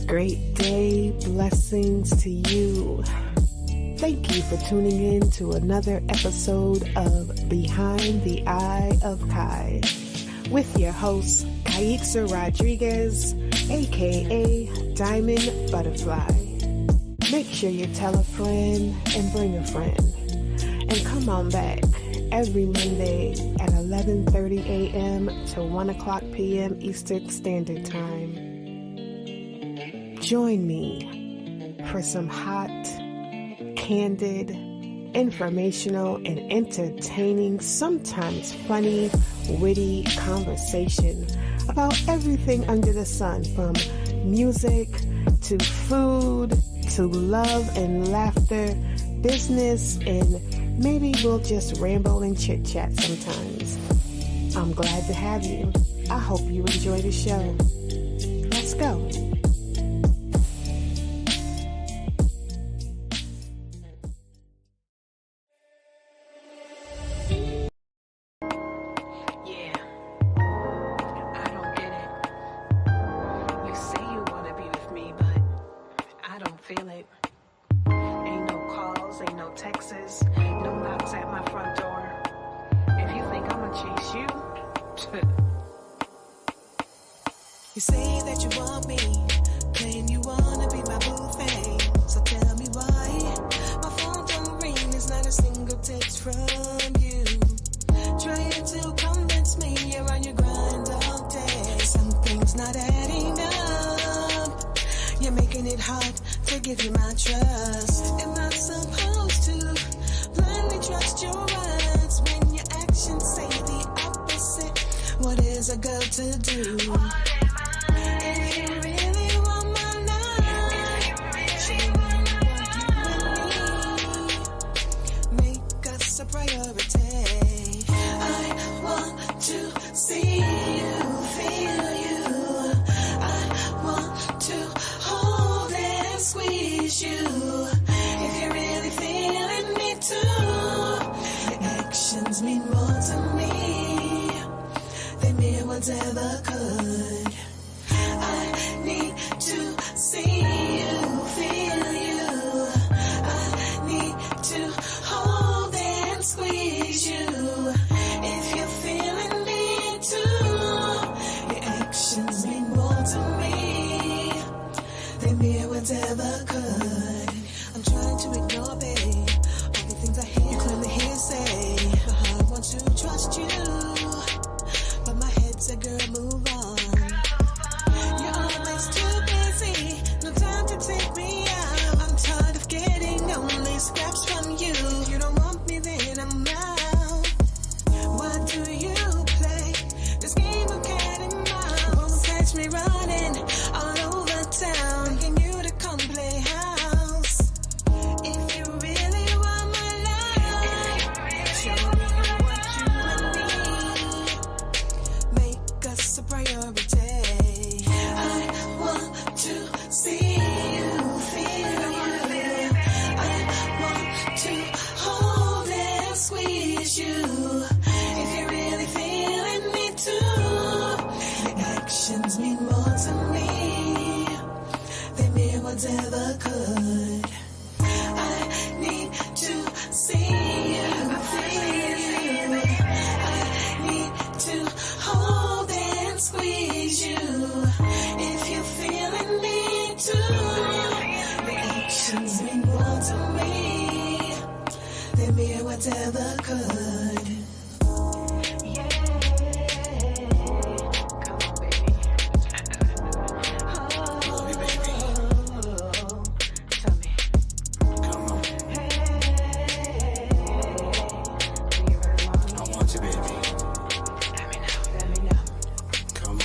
Great day, blessings to you. Thank you for tuning in to another episode of Behind the Eye of Kie with your host, Kaixa Rodriguez, aka Diamond Butterfly. Make sure you tell a friend and bring a friend. And come on back every Monday at 11:30 a.m. to 1 o'clock p.m. Eastern Standard Time. Join me for some hot, candid, informational, and entertaining, sometimes funny, witty conversation about everything under the sun, from music to food to love and laughter, business, and maybe we'll just ramble and chit-chat sometimes. I'm glad to have you. I hope you enjoy the show. Let's go. You say that you want me, claim you wanna be my boo thing. So tell me why my phone don't ring, there's not a single text from you. Trying to convince me you're on your grind all day. Something's not adding up. You're making it hard to give you my trust. Am I supposed to blindly trust your words when your actions say the opposite? What is a girl to do? If you really want my love, she really want you and me. Make us a priority. I want to see you, feel you. I want to hold and squeeze you. If you're really feeling me too, your actions mean more to me than mere words ever could. See you, feel you. I need to hold and squeeze you. If you're feeling me too, your actions mean more to me than mere words ever could. I'm trying to ignore, babe, all the things I hear, you clearly hear say. My heart wants to trust you, but my head said, girl, move on. You're always too busy, no time to take me out. I'm tired of getting only scraps from you. If you don't want me, then I'm out. Why do you play this game of cat and mouse? Won't catch me running all over town, begging you to come play house. If you really want my love, show me what you and me. Make us a priority. To see you, feel you. I want to hold and squeeze you. If you're really feeling me too, your actions mean more to me than mere words ever could. I need to see you, feel you. I need to hold and squeeze you. If you're feeling me too, the actions mean more to me than mere whatever could. Yeah, come on, baby. Love me, baby. Tell me. Come on. Hey, do you really want me? I want you, baby. Let me know. Come on.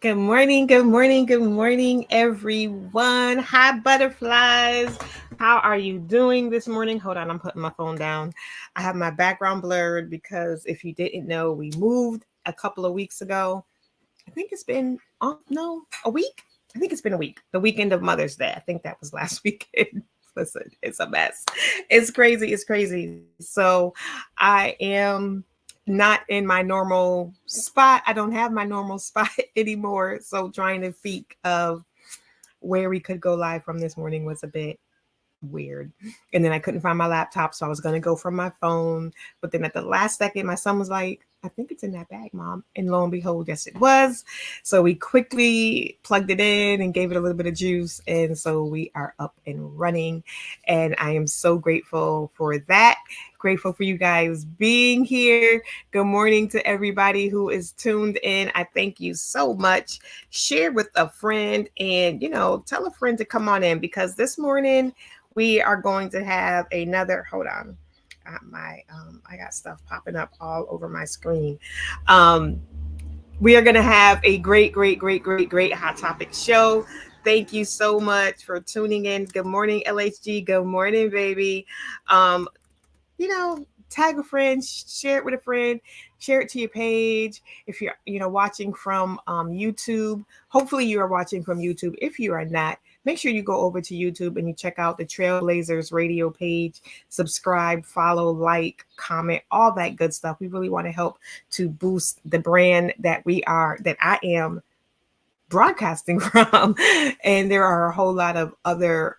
Good morning, everyone. Hi, butterflies. How are you doing this morning? Hold on, I'm putting my phone down. I have my background blurred because if you didn't know, we moved a couple of weeks ago. I think it's been, a week. I think it's been a week, the weekend of Mother's Day. I think that was last weekend. Listen, it's a mess. It's crazy. It's crazy. So I am not in my normal spot. I don't have my normal spot anymore. So trying to think of where we could go live from this morning was a bit weird. And then I couldn't find my laptop, so I was going to go from my phone. But then at the last second, my son was like, I think it's in that bag, Mom. And lo and behold, yes, it was. So we quickly plugged it in and gave it a little bit of juice. And so we are up and running. And I am so grateful for that. Grateful for you guys being here. Good morning to everybody who is tuned in. I thank you so much. Share with a friend and, tell a friend to come on in, because this morning we are going to have another, hold on. I got stuff popping up all over my screen. We are going to have a great hot topic show. Thank you so much for tuning in. Good morning, LHG. Good morning, baby. Tag a friend, share it with a friend, share it to your page. If you're, watching from YouTube, hopefully you are watching from YouTube. If you are not, make sure you go over to YouTube and you check out the Trailblazers radio page, subscribe, follow, like, comment, all that good stuff. We really want to help to boost the brand that I am broadcasting from. And there are a whole lot of other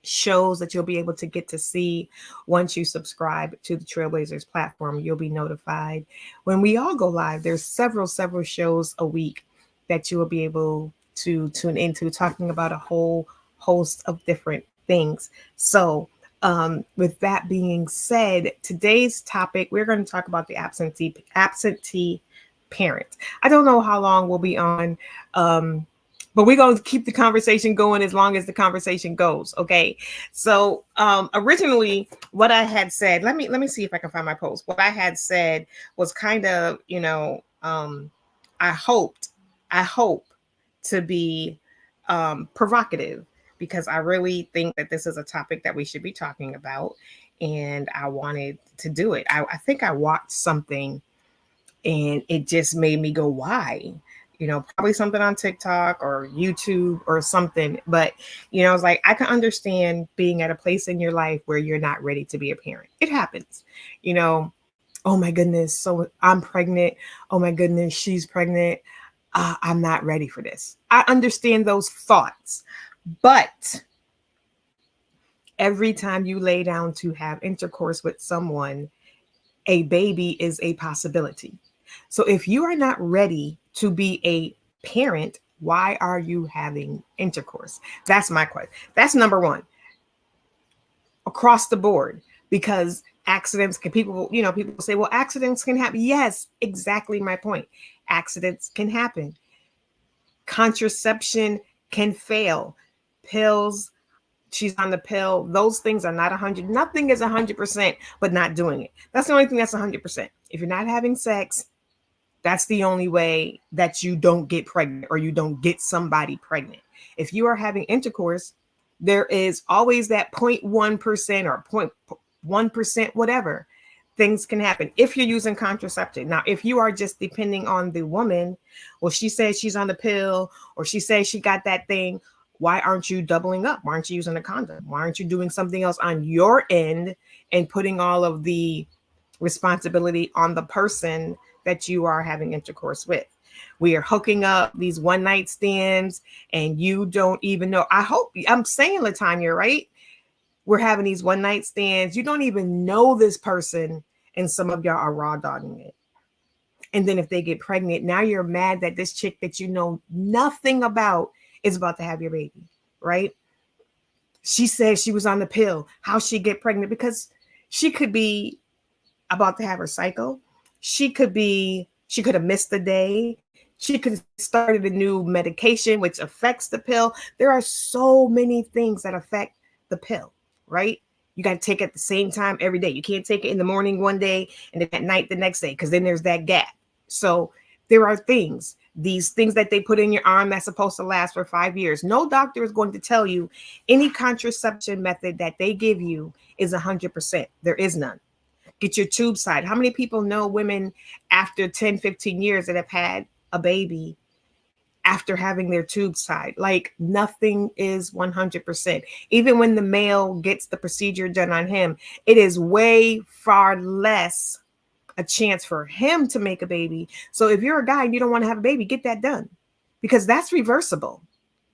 shows that you'll be able to get to see once you subscribe to the Trailblazers platform. You'll be notified when we all go live. There's several shows a week that you will be able to tune into, talking about a whole host of different things. So with that being said, today's topic, we're going to talk about the absentee parent. I don't know how long we'll be on, but we're going to keep the conversation going as long as the conversation goes. Okay. So originally what I had said, let me see if I can find my post. What I had said was kind of, I hope to be provocative, because I really think that this is a topic that we should be talking about. And I wanted to do it. I think I watched something and it just made me go, why? Probably something on TikTok or YouTube or something. But, I was like, I can understand being at a place in your life where you're not ready to be a parent. It happens, oh my goodness. So I'm pregnant. Oh my goodness, she's pregnant. I'm not ready for this. I understand those thoughts. But every time you lay down to have intercourse with someone, a baby is a possibility. So if you are not ready to be a parent, why are you having intercourse? That's my question. That's number one. Across the board, because accidents can, people say, well, accidents can happen. Yes, exactly my point. Accidents can happen. Contraception can fail. Pills, she's on the pill. Those things are not 100. Nothing is 100%, but not doing it. That's the only thing that's 100%. If you're not having sex, that's the only way that you don't get pregnant or you don't get somebody pregnant. If you are having intercourse, there is always that 0.1% or 0.1%, whatever. Things can happen if you're using contraception. Now, if you are just depending on the woman, well, she says she's on the pill or she says she got that thing. Why aren't you doubling up? Why aren't you using a condom? Why aren't you doing something else on your end and putting all of the responsibility on the person that you are having intercourse with? We are hooking up these one night stands and you don't even know. I'm saying, Latanya, right? We're having these one night stands. You don't even know this person. And some of y'all are raw dogging it. And then if they get pregnant, now you're mad that this chick that you know nothing about is about to have your baby, right? She says she was on the pill. How'd she get pregnant? Because she could be about to have her cycle. She could have missed the day. She could have started a new medication, which affects the pill. There are so many things that affect the pill, right? You got to take it at the same time every day. You can't take it in the morning one day and then at night the next day, because then there's that gap. So there are these things that they put in your arm that's supposed to last for 5 years. No doctor is going to tell you any contraception method that they give you is 100%. There is none. Get your tube side. How many people know women after 10, 15 years that have had a baby after having their tubes tied. Like nothing is 100%. Even when the male gets the procedure done on him, it is way far less a chance for him to make a baby. So if you're a guy and you don't want to have a baby, get that done because that's reversible.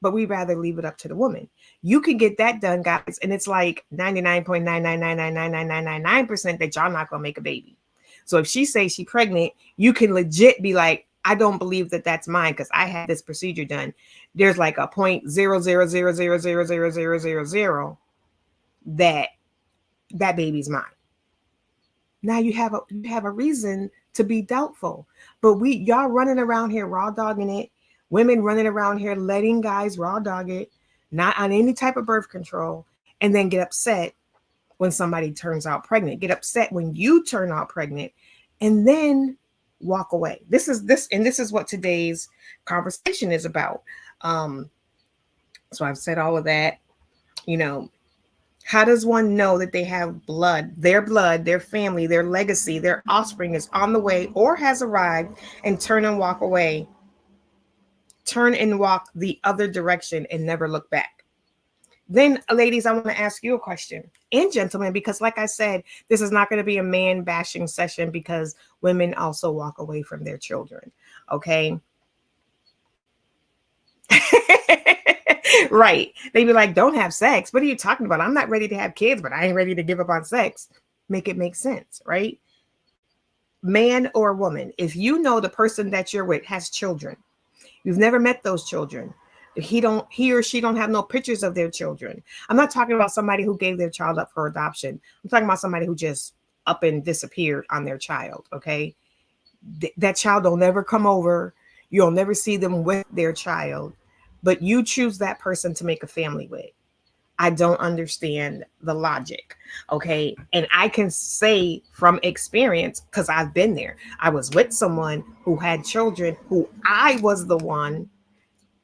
But we rather leave it up to the woman. You can get that done, guys, and it's like 99.999999999% that y'all not gonna make a baby. So if she says she's pregnant, you can legit be like, I don't believe that that's mine because I had this procedure done. There's like a 0.000000000 that baby's mine. Now you have a reason to be doubtful. But y'all running around here raw dogging it. Women running around here letting guys raw dog it, not on any type of birth control, and then get upset when somebody turns out pregnant. Get upset when you turn out pregnant, and then walk away. This is what today's conversation is about. So I've said all of that. How does one know that they have blood, their family, their legacy, their offspring is on the way or has arrived, and turn and walk away? Turn and walk the other direction and never look back. Then, ladies, I want to ask you a question, and gentlemen, because like I said, this is not going to be a man bashing session because women also walk away from their children. Okay. Right. They be like, don't have sex. What are you talking about? I'm not ready to have kids, but I ain't ready to give up on sex. Make it make sense, right? Man or woman, if you know the person that you're with has children, you've never met those children, he or she don't have no pictures of their children. I'm not talking about somebody who gave their child up for adoption. I'm talking about somebody who just up and disappeared on their child. Okay. That child will never come over. You'll never see them with their child, but you choose that person to make a family with. I don't understand the logic. Okay. And I can say from experience, because I've been there. I was with someone who had children who I was the one,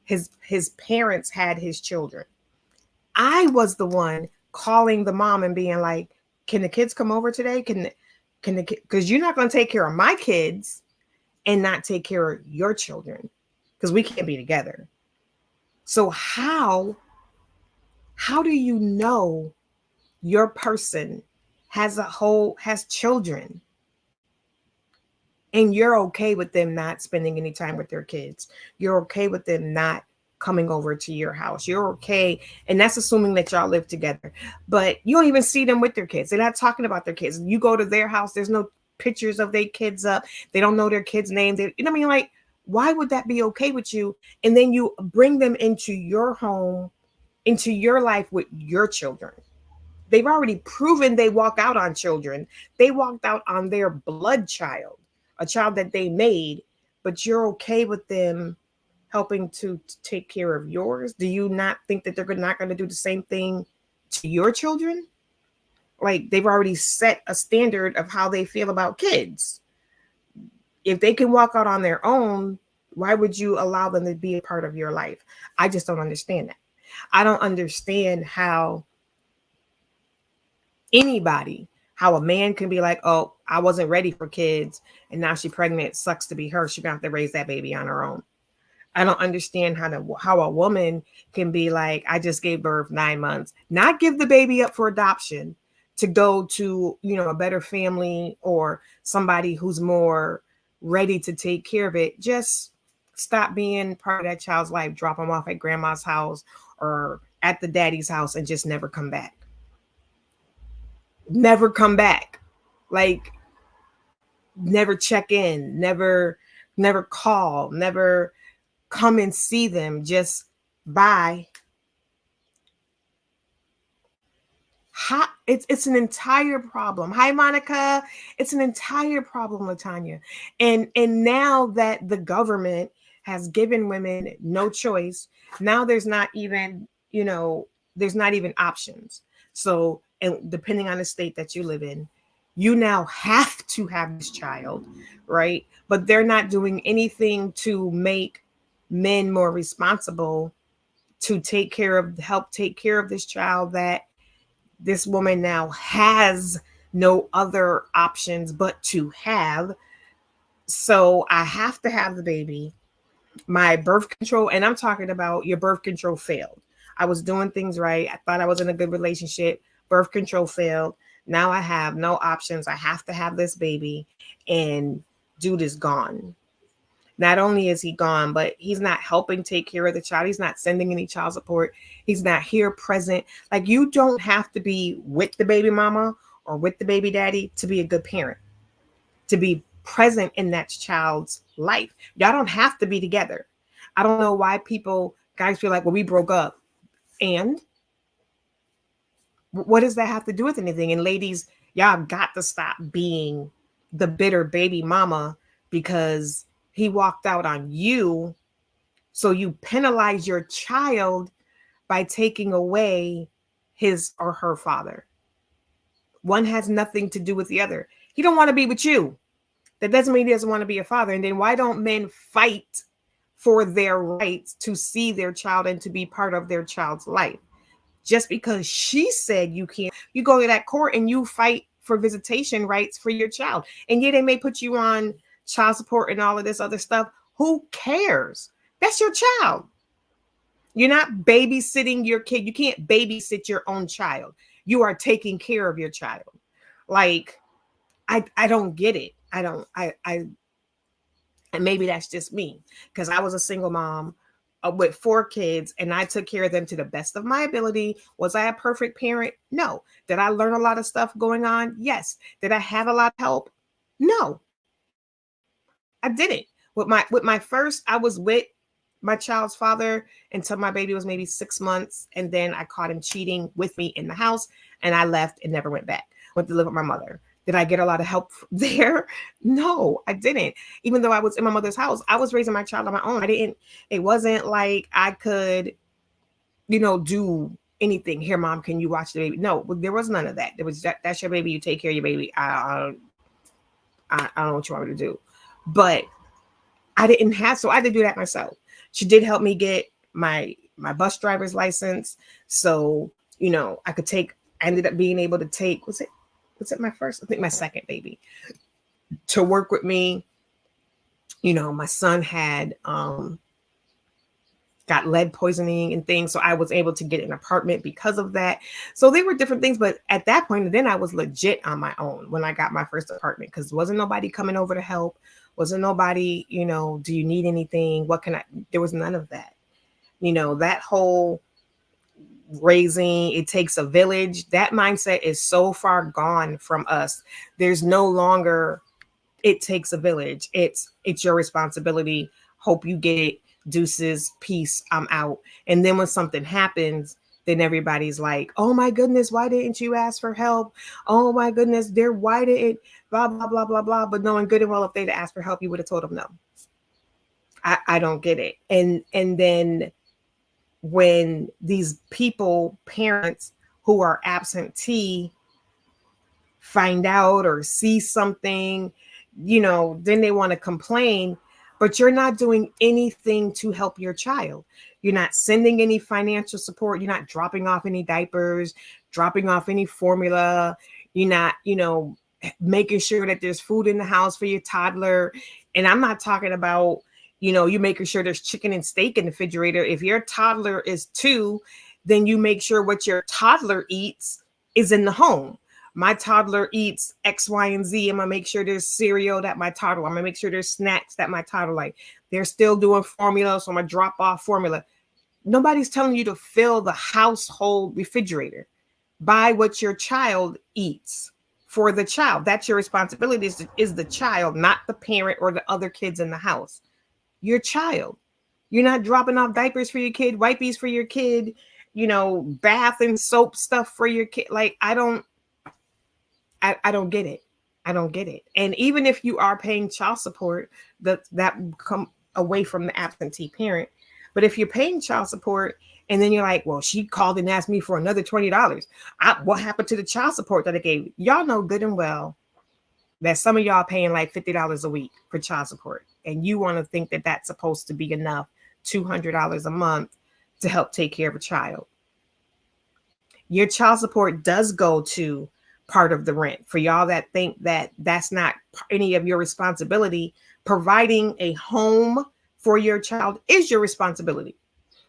his parents had his children. I was the one calling the mom and being like, can the kids come over today? Because you're not going to take care of my kids and not take care of your children because we can't be together. So how do you know your person has children and you're okay with them not spending any time with their kids? You're okay with them not coming over to your house. You're okay. And that's assuming that y'all live together, but you don't even see them with their kids. They're not talking about their kids. You go to their house, there's no pictures of their kids up. They don't know their kids' names. You know what I mean? Like, why would that be okay with you? And then you bring them into your home, into your life with your children. They've already proven they walk out on children. They walked out on their blood child, a child that they made, but you're okay with them helping to take care of yours? Do you not think that they're not going to do the same thing to your children? Like, they've already set a standard of how they feel about kids. If they can walk out on their own, why would you allow them to be a part of your life? I just don't understand that. I don't understand how a man can be like, oh, I wasn't ready for kids, and now she's pregnant. Sucks to be her. She's gonna have to raise that baby on her own. I don't understand how a woman can be like, I just gave birth 9 months, not give the baby up for adoption to go to, a better family or somebody who's more ready to take care of it. Just stop being part of that child's life, drop them off at grandma's house or at the daddy's house and just never come back. Never come back. Like, never check in, never call, never come and see them. Just bye. It's an entire problem. Hi, Monica. It's an entire problem, LaTanya. And now that the government has given women no choice, now there's not even options. So, and depending on the state that you live in, you now have to have this child, right? But they're not doing anything to make men more responsible to help take care of this child that this woman now has no other options but to have. So I have to have the baby. My birth control, and I'm talking about your birth control failed. I was doing things right. I thought I was in a good relationship. Birth control failed. Now I have no options. I have to have this baby, and dude is gone. Not only is he gone, but he's not helping take care of the child. He's not sending any child support. He's not here present. Like, you don't have to be with the baby mama or with the baby daddy to be a good parent, to be present in that child's life. Y'all don't have to be together. I don't know why guys feel like, well, we broke up. And what does that have to do with anything? And ladies, y'all got to stop being the bitter baby mama because he walked out on you. So you penalize your child by taking away his or her father. One has nothing to do with the other. He don't want to be with you. That doesn't mean he doesn't want to be a father. And then why don't men fight for their rights to see their child and to be part of their child's life? Just because she said you can't, you go to that court and you fight for visitation rights for your child. And yeah, they may put you on child support and all of this other stuff. Who cares? That's your child. You're not babysitting your kid. You can't babysit your own child. You are taking care of your child. Like, I don't get it. And maybe that's just me, because I was a single mom with 4 kids and I took care of them to the best of my ability. Was I a perfect parent? No. Did I learn a lot of stuff going on? Yes. Did I have a lot of help? No, I didn't. With my first, I was with my child's father until my baby was maybe 6 months. And then I caught him cheating with me in the house and I left and never went back. Went to live with my mother. Did I get a lot of help there? No, I didn't. Even though I was in my mother's house, I was raising my child on my own. It wasn't like I could, do anything. Here, mom, can you watch the baby? No, there was none of that. There was that's your baby. You take care of your baby. I don't know what you want me to do. But I didn't have, so I had to do that myself. She did help me get my bus driver's license. So, I ended up being able to take, was it my first? I think my second baby to work with me. My son had got lead poisoning and things. So I was able to get an apartment because of that. So they were different things. But at that point, then I was legit on my own when I got my first apartment, because wasn't nobody coming over to help. Wasn't nobody, do you need anything? There was none of that. That whole raising, it takes a village, that mindset is so far gone from us. There's no longer, it takes a village. It's your responsibility. Hope you get it. Deuces, peace, I'm out. And then when something happens, then everybody's like, oh my goodness, why didn't you ask for help? Oh my goodness, why didn't blah, blah, blah, blah, blah. But knowing good and well, if they'd asked for help, you would have told them no. I don't get it. And then when these people, parents who are absentee, find out or see something, then they want to complain, but you're not doing anything to help your child. You're not sending any financial support. You're not dropping off any diapers, dropping off any formula. You're not, making sure that there's food in the house for your toddler. And I'm not talking about, you making sure there's chicken and steak in the refrigerator. If your toddler is 2, then you make sure what your toddler eats is in the home. My toddler eats X, Y, and Z. I'm going to make sure there's cereal that my toddler, I'm going to make sure there's snacks that my toddler like. They're still doing formula, so I'm going to drop off formula. Nobody's telling you to fill the household refrigerator. Buy what your child eats for the child. That's your responsibility, is the child, not the parent or the other kids in the house. Your child. You're not dropping off diapers for your kid, wipes for your kid, bath and soap stuff for your kid. Like, I don't get it. I don't get it. And even if you are paying child support, that come away from the absentee parent. But if you're paying child support and then you're like, well, she called and asked me for another $20. What happened to the child support that I gave? Y'all know good and well that some of y'all paying like $50 a week for child support. And you want to think that that's supposed to be enough, $200 a month to help take care of a child. Your child support does go to part of the rent. For y'all that think that that's not any of your responsibility, providing a home for your child is your responsibility.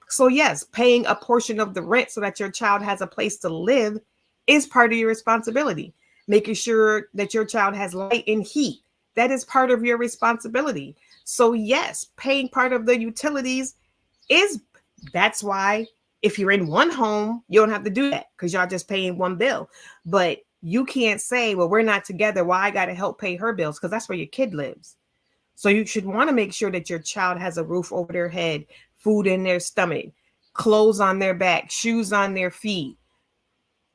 So yes, paying a portion of the rent so that your child has a place to live is part of your responsibility. Making sure that your child has light and heat, that is part of your responsibility. So yes, paying part of the utilities is, that's why if you're in one home, you don't have to do that because y'all just paying one bill. But you can't say, well, we're not together, well, I got to help pay her bills, because that's where your kid lives. So you should want to make sure that your child has a roof over their head, food in their stomach, clothes on their back, shoes on their feet.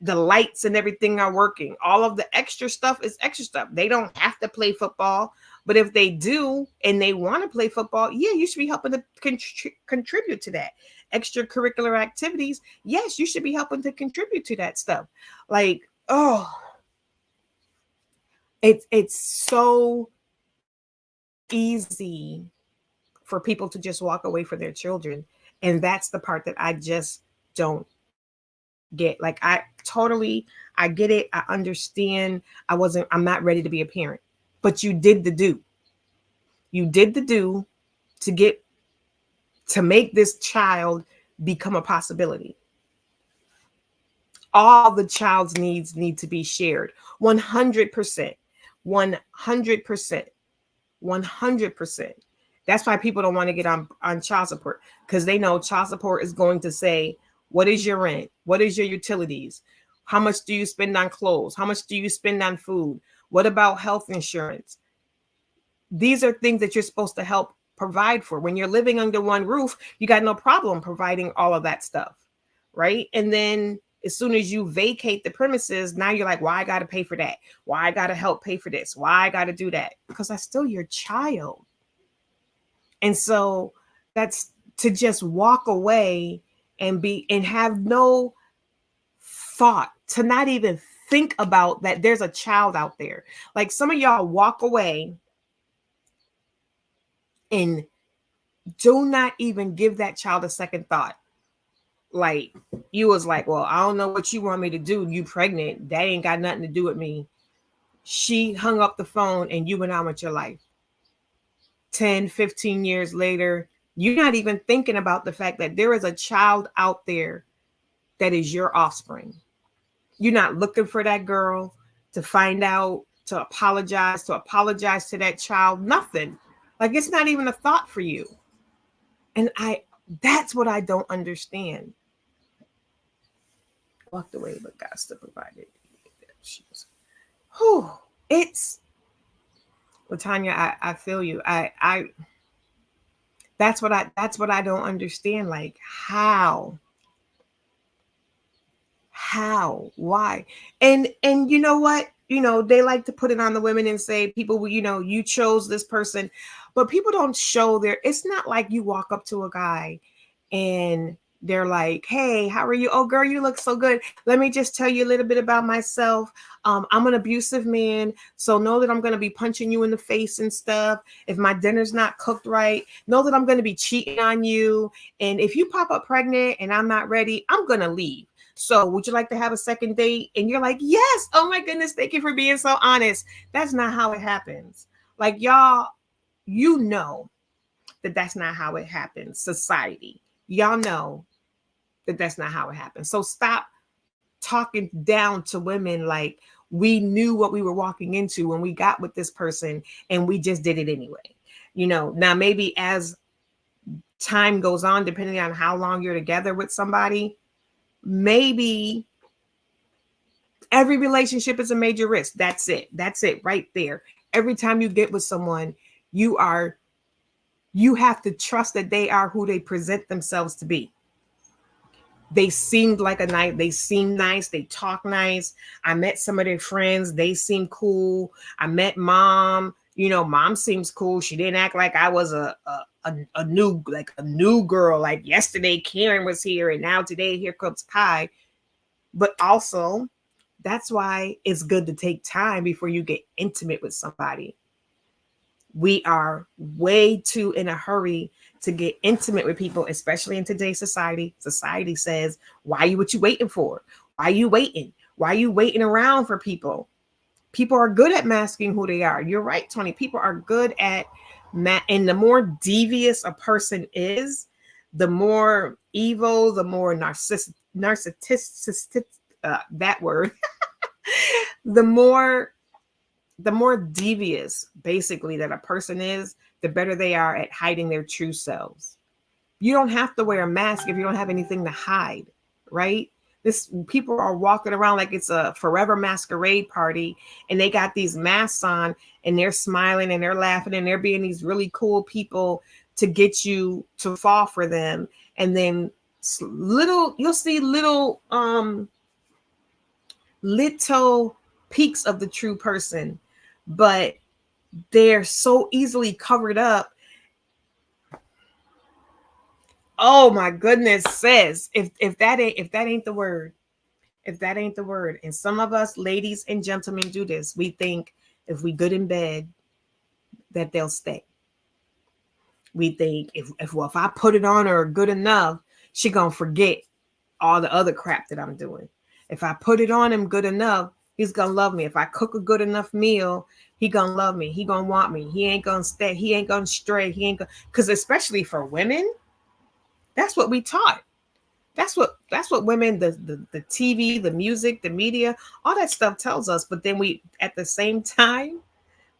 The lights and everything are working. All of the extra stuff is extra stuff. They don't have to play football, but if they do and they want to play football, yeah, you should be helping to contribute to that. Extracurricular activities, yes, you should be helping to contribute to that stuff. Like, oh, it's so easy for people to just walk away from their children, and that's the part that I just don't get. Like, I get it, I understand. I'm not ready to be a parent, but you did the do to make this child become a possibility. All the child's needs need to be shared 100%. 100%. That's why people don't want to get on child support, because they know child support is going to say, what is your rent? What is your utilities? How much do you spend on clothes? How much do you spend on food? What about health insurance? These are things that you're supposed to help provide for. When you're living under one roof, you got no problem providing all of that stuff, right? And then as soon as you vacate the premises, now you're like, why I got to pay for that? Why I got to help pay for this? Why I got to do that? Because that's still your child. And so that's to just walk away and have no thought, to not even think about that there's a child out there. Like, some of y'all walk away and do not even give that child a second thought. Like, you was like, well, I don't know what you want me to do. You pregnant. That ain't got nothing to do with me. She hung up the phone and you went on with your life. 10, 15 years later, you're not even thinking about the fact that there is a child out there that is your offspring. You're not looking for that girl to find out, to apologize to that child, nothing. Like, it's not even a thought for you. And that's what I don't understand. Walked away, but God still provided. It's LaTanya, I feel you. That's what I don't understand. Like, how, why? And you know what? They like to put it on the women and say, people, you chose this person, but people don't show it's not like you walk up to a guy and they're like, hey, how are you? Oh, girl, you look so good. Let me just tell you a little bit about myself. I'm an abusive man, so know that I'm going to be punching you in the face and stuff. If my dinner's not cooked right, know that I'm going to be cheating on you. And if you pop up pregnant and I'm not ready, I'm going to leave. So would you like to have a second date? And you're like, yes. Oh my goodness. Thank you for being so honest. That's not how it happens. Like, y'all, that that's not how it happens. Society, y'all know that that's not how it happens. So stop talking down to women like we knew what we were walking into when we got with this person and we just did it anyway. Now maybe as time goes on, depending on how long you're together with somebody, maybe every relationship is a major risk. That's it right there. Every time you get with someone, you have to trust that they are who they present themselves to be. They seemed like they seem nice. They talk nice. I met some of their friends. They seem cool. I met mom. Mom seems cool. She didn't act like I was a new girl. Like, yesterday Karen was here and now today here comes Kai. But also, that's why it's good to take time before you get intimate with somebody. We are way too in a hurry to get intimate with people, especially in today's society. Society says, what you waiting for? Why are you waiting? Why are you waiting around for people? People are good at masking who they are. You're right, Tony. People are good at And the more devious a person is, the more evil, the more narcissistic, that word, the more devious basically that a person is, the better they are at hiding their true selves. You don't have to wear a mask if you don't have anything to hide, right? This people are walking around like it's a forever masquerade party, and they got these masks on, and they're smiling and they're laughing and they're being these really cool people to get you to fall for them. And then you'll see little peaks of the true person, but they're so easily covered up. Oh my goodness, sis. If that ain't the word, if that ain't the word. And some of us ladies and gentlemen do this. We think if we good in bed, that they'll stay. We think if I put it on her good enough, she gonna forget all the other crap that I'm doing. If I put it on him good enough, he's gonna love me. If I cook a good enough meal, he gonna love me. He gonna want me. He ain't gonna stay. He ain't gonna stray. He ain't gonna, because especially for women, that's what we taught. That's what women, the TV, the music, the media, all that stuff tells us. But then we, at the same time,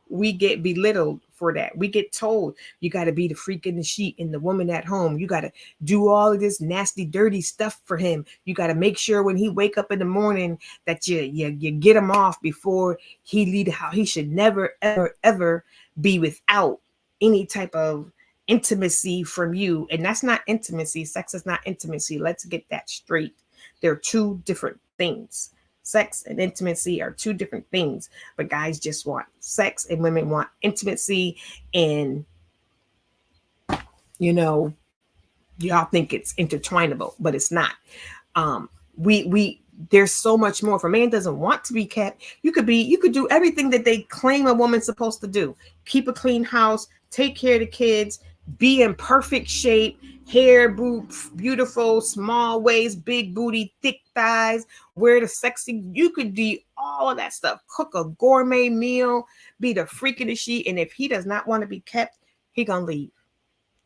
we get belittled for that. We get told you got to be the freak in the sheet and the woman at home. You got to do all of this nasty, dirty stuff for him. You got to make sure when he wake up in the morning that you get him off before he leave the house. He should never, ever, ever be without any type of intimacy from you. And that's not intimacy. Sex is not intimacy. Let's get that straight. They're two different things. Sex and intimacy are two different things, but guys just want sex and women want intimacy. And, y'all think it's intertwinable, but it's not. There's so much more. If a man doesn't want to be kept, you could do everything that they claim a woman's supposed to do. Keep a clean house, take care of the kids, be in perfect shape, hair, beautiful, small waist, big booty, thick thighs, wear the sexy. You could do all of that stuff. Cook a gourmet meal, be the freak of the sheet. And if he does not want to be kept, he gonna leave.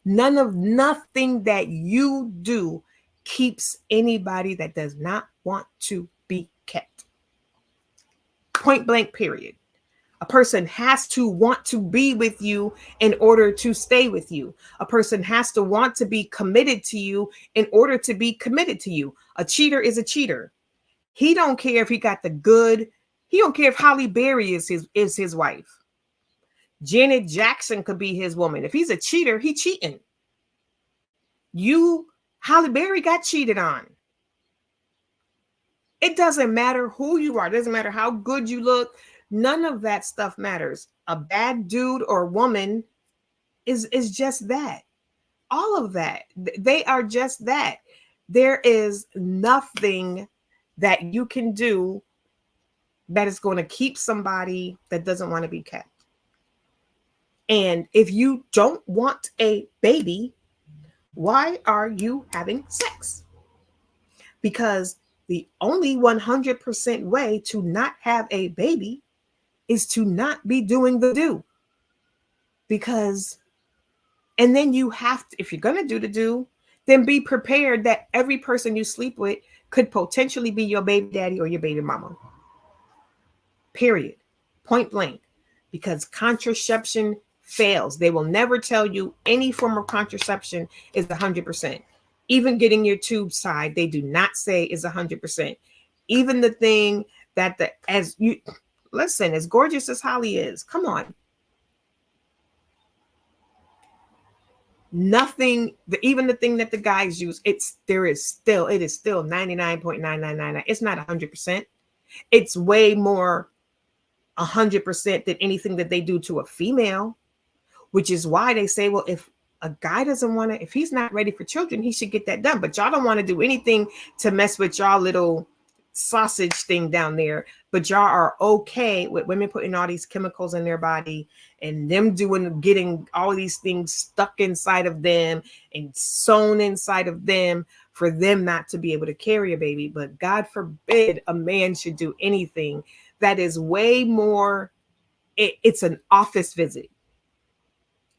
Nothing that you do keeps anybody that does not want to be kept. Point blank, period. A person has to want to be with you in order to stay with you. A person has to want to be committed to you in order to be committed to you. A cheater is a cheater. He don't care if he got the good. He don't care if Halle Berry is his wife. Janet Jackson could be his woman. If he's a cheater, he cheating. Halle Berry got cheated on. It doesn't matter who you are. It doesn't matter how good you look. None of that stuff matters. A bad dude or woman is just that. All of that. They are just that. There is nothing that you can do that is going to keep somebody that doesn't want to be kept. And if you don't want a baby, why are you having sex? Because the only 100% way to not have a baby is to not be doing the do. And then you have to, if you're going to do the do, then be prepared that every person you sleep with could potentially be your baby daddy or your baby mama. Period. Point blank. Because contraception fails. They will never tell you any form of contraception is 100%. Even getting your tubes tied, they do not say is 100%. Even the thing that as gorgeous as Holly is, come on. Nothing, even the thing that the guys use, it is still 99.999. It's not 100%. It's way more 100% than anything that they do to a female, which is why they say, well, if a guy doesn't want to, if he's not ready for children, he should get that done. But y'all don't want to do anything to mess with y'all little sausage thing down there. But y'all are okay with women putting all these chemicals in their body and them getting all these things stuck inside of them and sewn inside of them for them not to be able to carry a baby. But God forbid a man should do anything. That is way more, it's an office visit.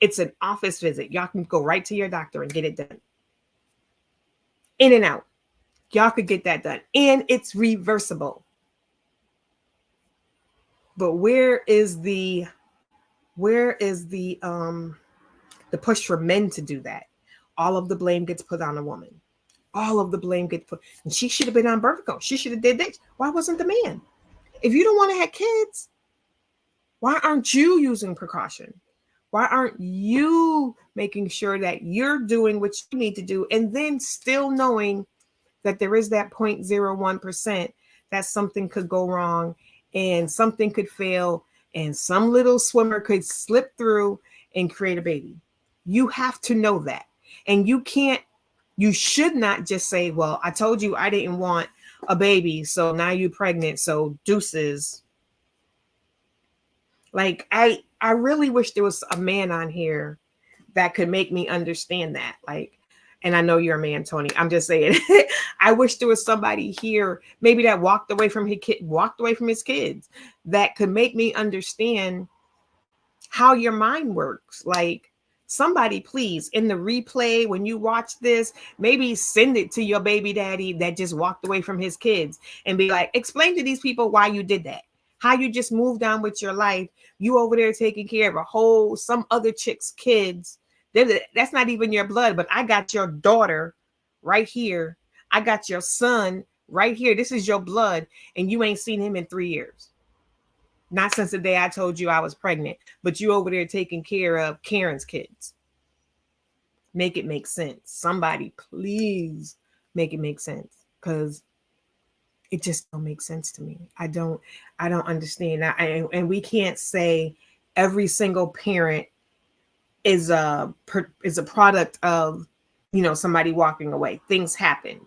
It's an office visit. Y'all can go right to your doctor and get it done. In and out. Y'all could get that done. And it's reversible. But where is the push for men to do that? All of the blame gets put on a woman. All of the blame gets put, and she should have been on birth control. She should have did this. Why wasn't the man? If you don't want to have kids, why aren't you using precaution? Why aren't you making sure that you're doing what you need to do, and then still knowing that there is that 0.01% that something could go wrong and something could fail and some little swimmer could slip through and create a baby? You have to know that. And you should not just say, well, I told you I didn't want a baby, so now you're pregnant, so deuces. Like, I really wish there was a man on here that could make me understand that. Like, and I know you're a man, Tony. I'm just saying, I wish there was somebody here, maybe that walked away from his kids, that could make me understand how your mind works. Like, somebody, please, in the replay, when you watch this, maybe send it to your baby daddy that just walked away from his kids and be like, explain to these people why you did that. How you just moved on with your life. You over there taking care of some other chick's kids. That's not even your blood, but I got your daughter right here. I got your son right here. This is your blood, and you ain't seen him in 3 years. Not since the day I told you I was pregnant, but you over there taking care of Karen's kids. Make it make sense. Somebody, please make it make sense, because it just don't make sense to me. I don't understand. And we can't say every single parent is a product of, somebody walking away. Things happen.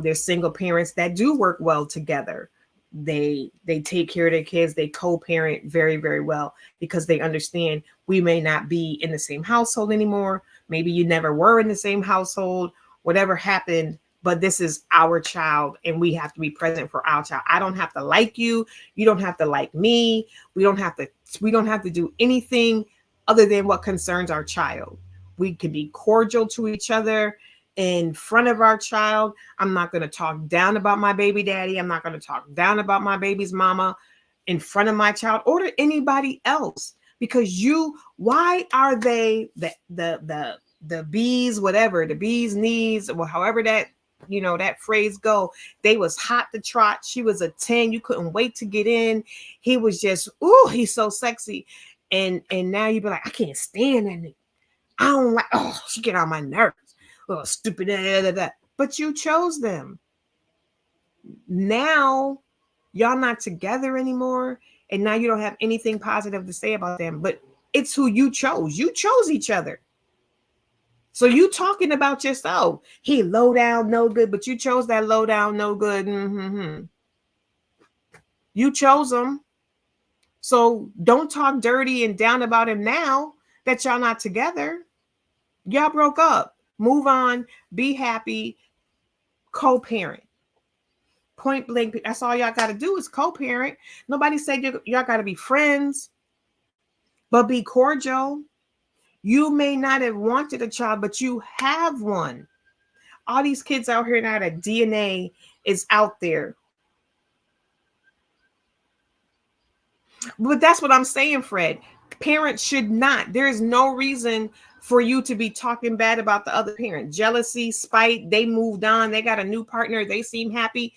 There's single parents that do work well together. They take care of their kids. They co-parent very, very well, because they understand we may not be in the same household anymore. Maybe you never were in the same household, whatever happened, but this is our child and we have to be present for our child. I don't have to like you. You don't have to like me. We don't have to do anything other than what concerns our child. We can be cordial to each other in front of our child. I'm not going to talk down about my baby daddy. I'm not going to talk down about my baby's mama in front of my child or to anybody else, because why are they the bees, whatever, the bees knees, or however that, that phrase go. They was hot to trot. She was a 10. You couldn't wait to get in. He was just, ooh, he's so sexy. And now you be like, I can't stand that nigga. I don't like, she get on my nerves. Oh, stupid. But you chose them. Now y'all not together anymore. And now you don't have anything positive to say about them. But it's who you chose. You chose each other. So you talking about yourself. He low down, no good. But you chose that low down, no good. Mm-hmm. You chose him. So don't talk dirty and down about him now that y'all not together. Y'all broke up. Move on. Be happy. Co-parent. Point blank. That's all y'all got to do is co-parent. Nobody said y'all got to be friends, but be cordial. You may not have wanted a child, but you have one. All these kids out here now, that DNA is out there. But that's what I'm saying, Fred. Parents should not. There is no reason for you to be talking bad about the other parent. Jealousy, spite, they moved on. They got a new partner. They seem happy.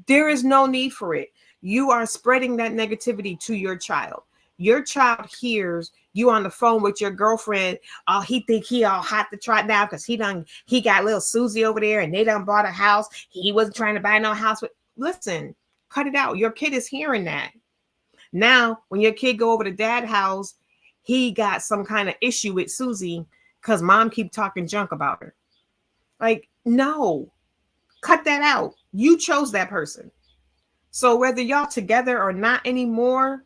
There is no need for it. You are spreading that negativity to your child. Your child hears you on the phone with your girlfriend. Oh, he think he all hot to trot now because he got little Susie over there and they done bought a house. He wasn't trying to buy no house. Listen, cut it out. Your kid is hearing that. Now, when your kid go over to dad's house, he got some kind of issue with Susie because mom keep talking junk about her. Like, no, cut that out. You chose that person. So whether y'all together or not anymore,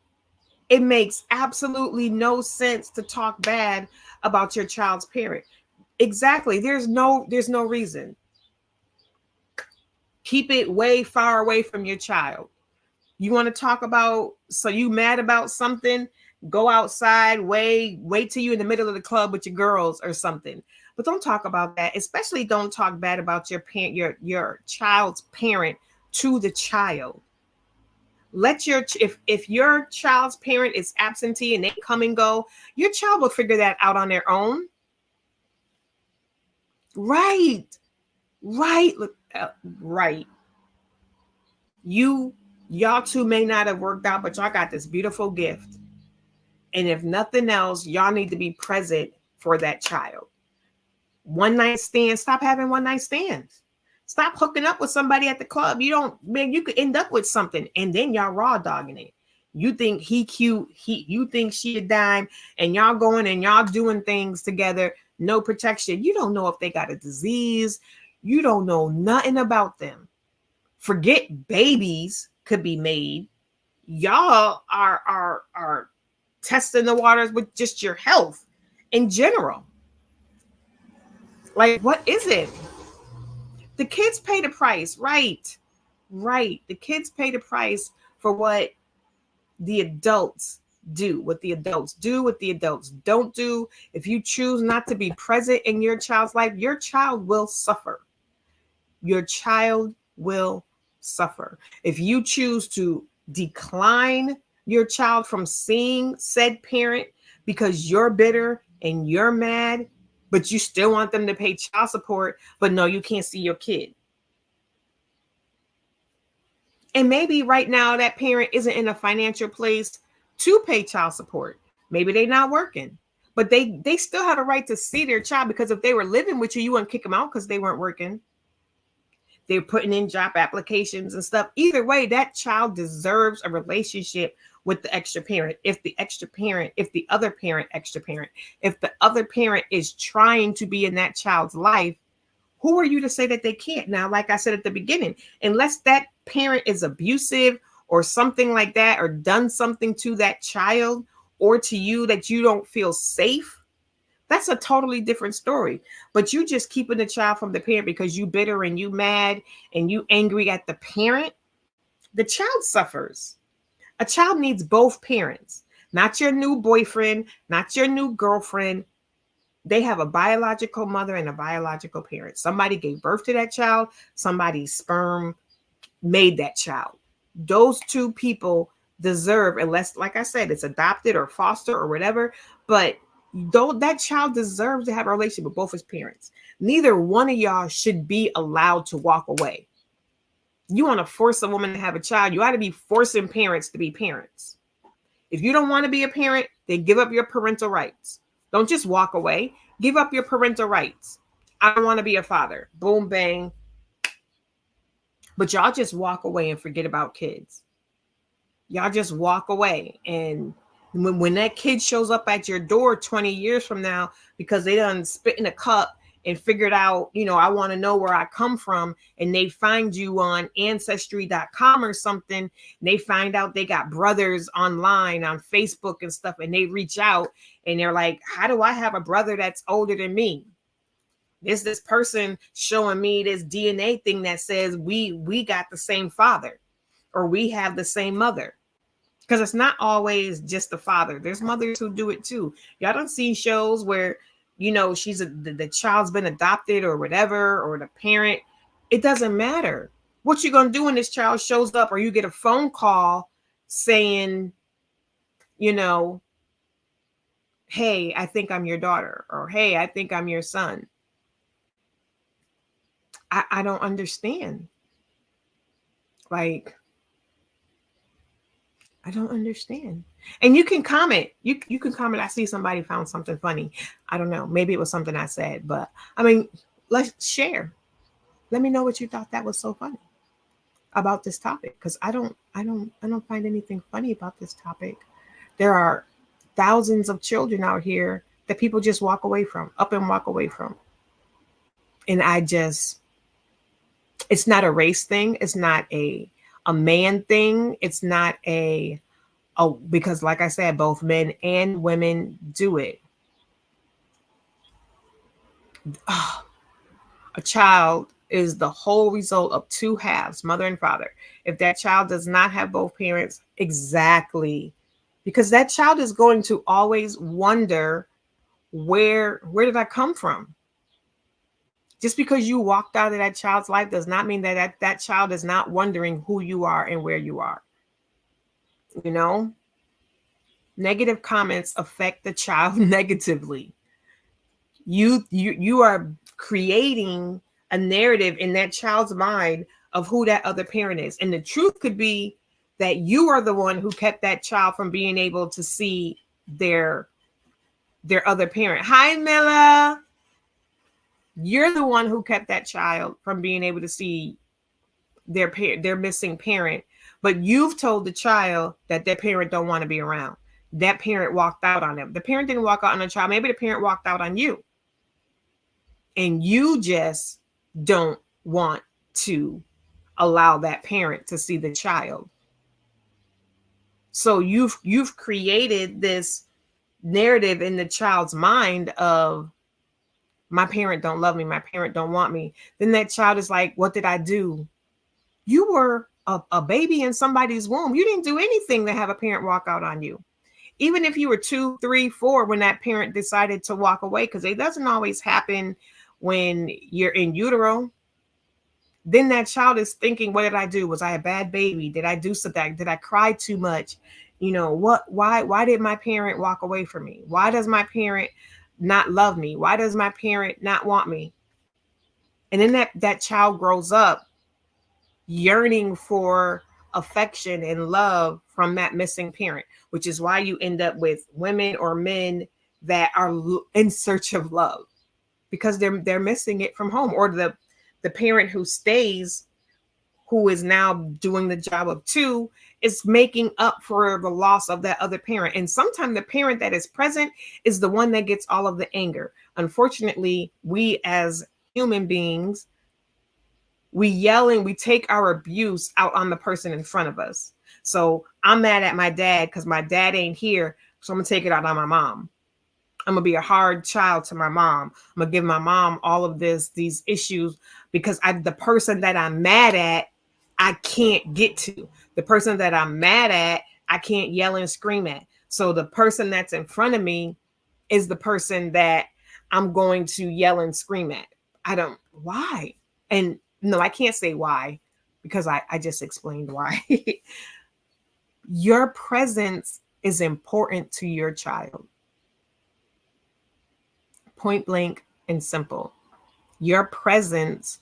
it makes absolutely no sense to talk bad about your child's parent. Exactly. There's no reason. Keep it way far away from your child. You want to talk about, so you mad about something Go outside, wait till you in the middle of the club with your girls or something. But don't talk about that. Especially don't talk bad about your parent, your child's parent to the child. Let your if your child's parent is absentee and they come and go, your child will figure that out on their own. Right. Right. Right. Y'all two may not have worked out, but y'all got this beautiful gift. And if nothing else, y'all need to be present for that child. One night stands, stop having one night stands. Stop hooking up with somebody at the club. You could end up with something and then y'all raw dogging it. You think he cute, you think she a dime, and y'all going and y'all doing things together, no protection. You don't know if they got a disease. You don't know nothing about them. Forget babies could be made. Y'all are testing the waters with just your health in general. Like, what is it? The kids pay the price, right? Right. The kids pay the price for what the adults do, what the adults do, what the adults don't do. If you choose not to be present in your child's life, your child will suffer. Your child will suffer. If you choose to decline your child from seeing said parent because you're bitter and you're mad, but you still want them to pay child support, but no, you can't see your kid. And maybe right now that parent isn't in a financial place to pay child support. Maybe they're not working, but they still have a right to see their child, because if they were living with you, you wouldn't kick them out because they weren't working. They're putting in job applications and stuff. Either way, that child deserves a relationship with the extra parent. If the other parent is trying to be in that child's life, who are you to say that they can't? Now, like I said at the beginning, unless that parent is abusive or something like that, or done something to that child or to you that you don't feel safe, that's a totally different story. But you just keeping the child from the parent because you bitter and you mad and you angry at the parent, the child suffers. A child needs both parents, not your new boyfriend, not your new girlfriend. They have a biological mother and a biological parent. Somebody gave birth to that child. Somebody's sperm made that child. Those two people deserve, unless, like I said, it's adopted or foster or whatever, but though that child deserves to have a relationship with both his parents. Neither one of y'all should be allowed to walk away. You want to force a woman to have a child, you ought to be forcing parents to be parents. If you don't want to be a parent, then give up your parental rights. Don't just walk away. Give up your parental rights. I don't want to be a father. Boom, bang. But y'all just walk away and forget about kids. Y'all just walk away. And when that kid shows up at your door 20 years from now because they done spit in a cup and figured out, I want to know where I come from, and they find you on ancestry.com or something, and they find out they got brothers online on Facebook and stuff, and they reach out and they're like, how do I have a brother that's older than me? This person showing me this DNA thing that says we got the same father, or we have the same mother. Because it's not always just the father. There's mothers who do it too. Y'all don't see shows where, the child's been adopted or whatever, or the parent. It doesn't matter. What you gonna do when this child shows up, or you get a phone call saying, hey, I think I'm your daughter, or hey, I think I'm your son. I don't understand. Like, I don't understand. And you can comment. You can comment. I see somebody found something funny. I don't know. Maybe it was something I said, but I mean, let's share. Let me know what you thought that was so funny about this topic, because I don't find anything funny about this topic. There are thousands of children out here that people just walk away from, up and walk away from. And it's not a race thing. It's not a man thing. It's not because like I said, both men and women do it. A child is the whole result of two halves, mother and father. If that child does not have both parents, exactly, because that child is going to always wonder, where did I come from? Just because you walked out of that child's life does not mean that child is not wondering who you are and where you are. You know, negative comments affect the child negatively. You are creating a narrative in that child's mind of who that other parent is. And the truth could be that you are the one who kept that child from being able to see their other parent. Hi, Mila. You're the one who kept that child from being able to see their missing parent, but you've told the child that their parent don't want to be around. That parent walked out on them. The parent didn't walk out on the child. Maybe the parent walked out on you. And you just don't want to allow that parent to see the child. So you've created this narrative in the child's mind of, my parent don't love me, my parent don't want me. Then that child is like, what did I do? You were a baby in somebody's womb. You didn't do anything to have a parent walk out on you. Even if you were 2, 3, 4, when that parent decided to walk away, because it doesn't always happen when you're in utero. Then that child is thinking, what did I do? Was I a bad baby? Did I do something? Did I cry too much? You know, why did my parent walk away from me? Why does my parent not love me? Why does my parent not want me? And then that child grows up yearning for affection and love from that missing parent, which is why you end up with women or men that are in search of love, because they're missing it from home. Or the parent who stays, who is now doing the job of 2, is making up for the loss of that other parent. And sometimes the parent that is present is the one that gets all of the anger. Unfortunately, we as human beings, we take our abuse out on the person in front of us. So I'm mad at my dad because my dad ain't here, so I'm gonna take it out on my mom. I'm gonna be a hard child to my mom. I'm gonna give my mom all of these issues because the person that I'm mad at, I can't get to. The person that I'm mad at, I can't yell and scream at. So the person that's in front of me is the person that I'm going to yell and scream at. Why? And no, I can't say why, because I just explained why. Your presence is important to your child. Point blank and simple. Your presence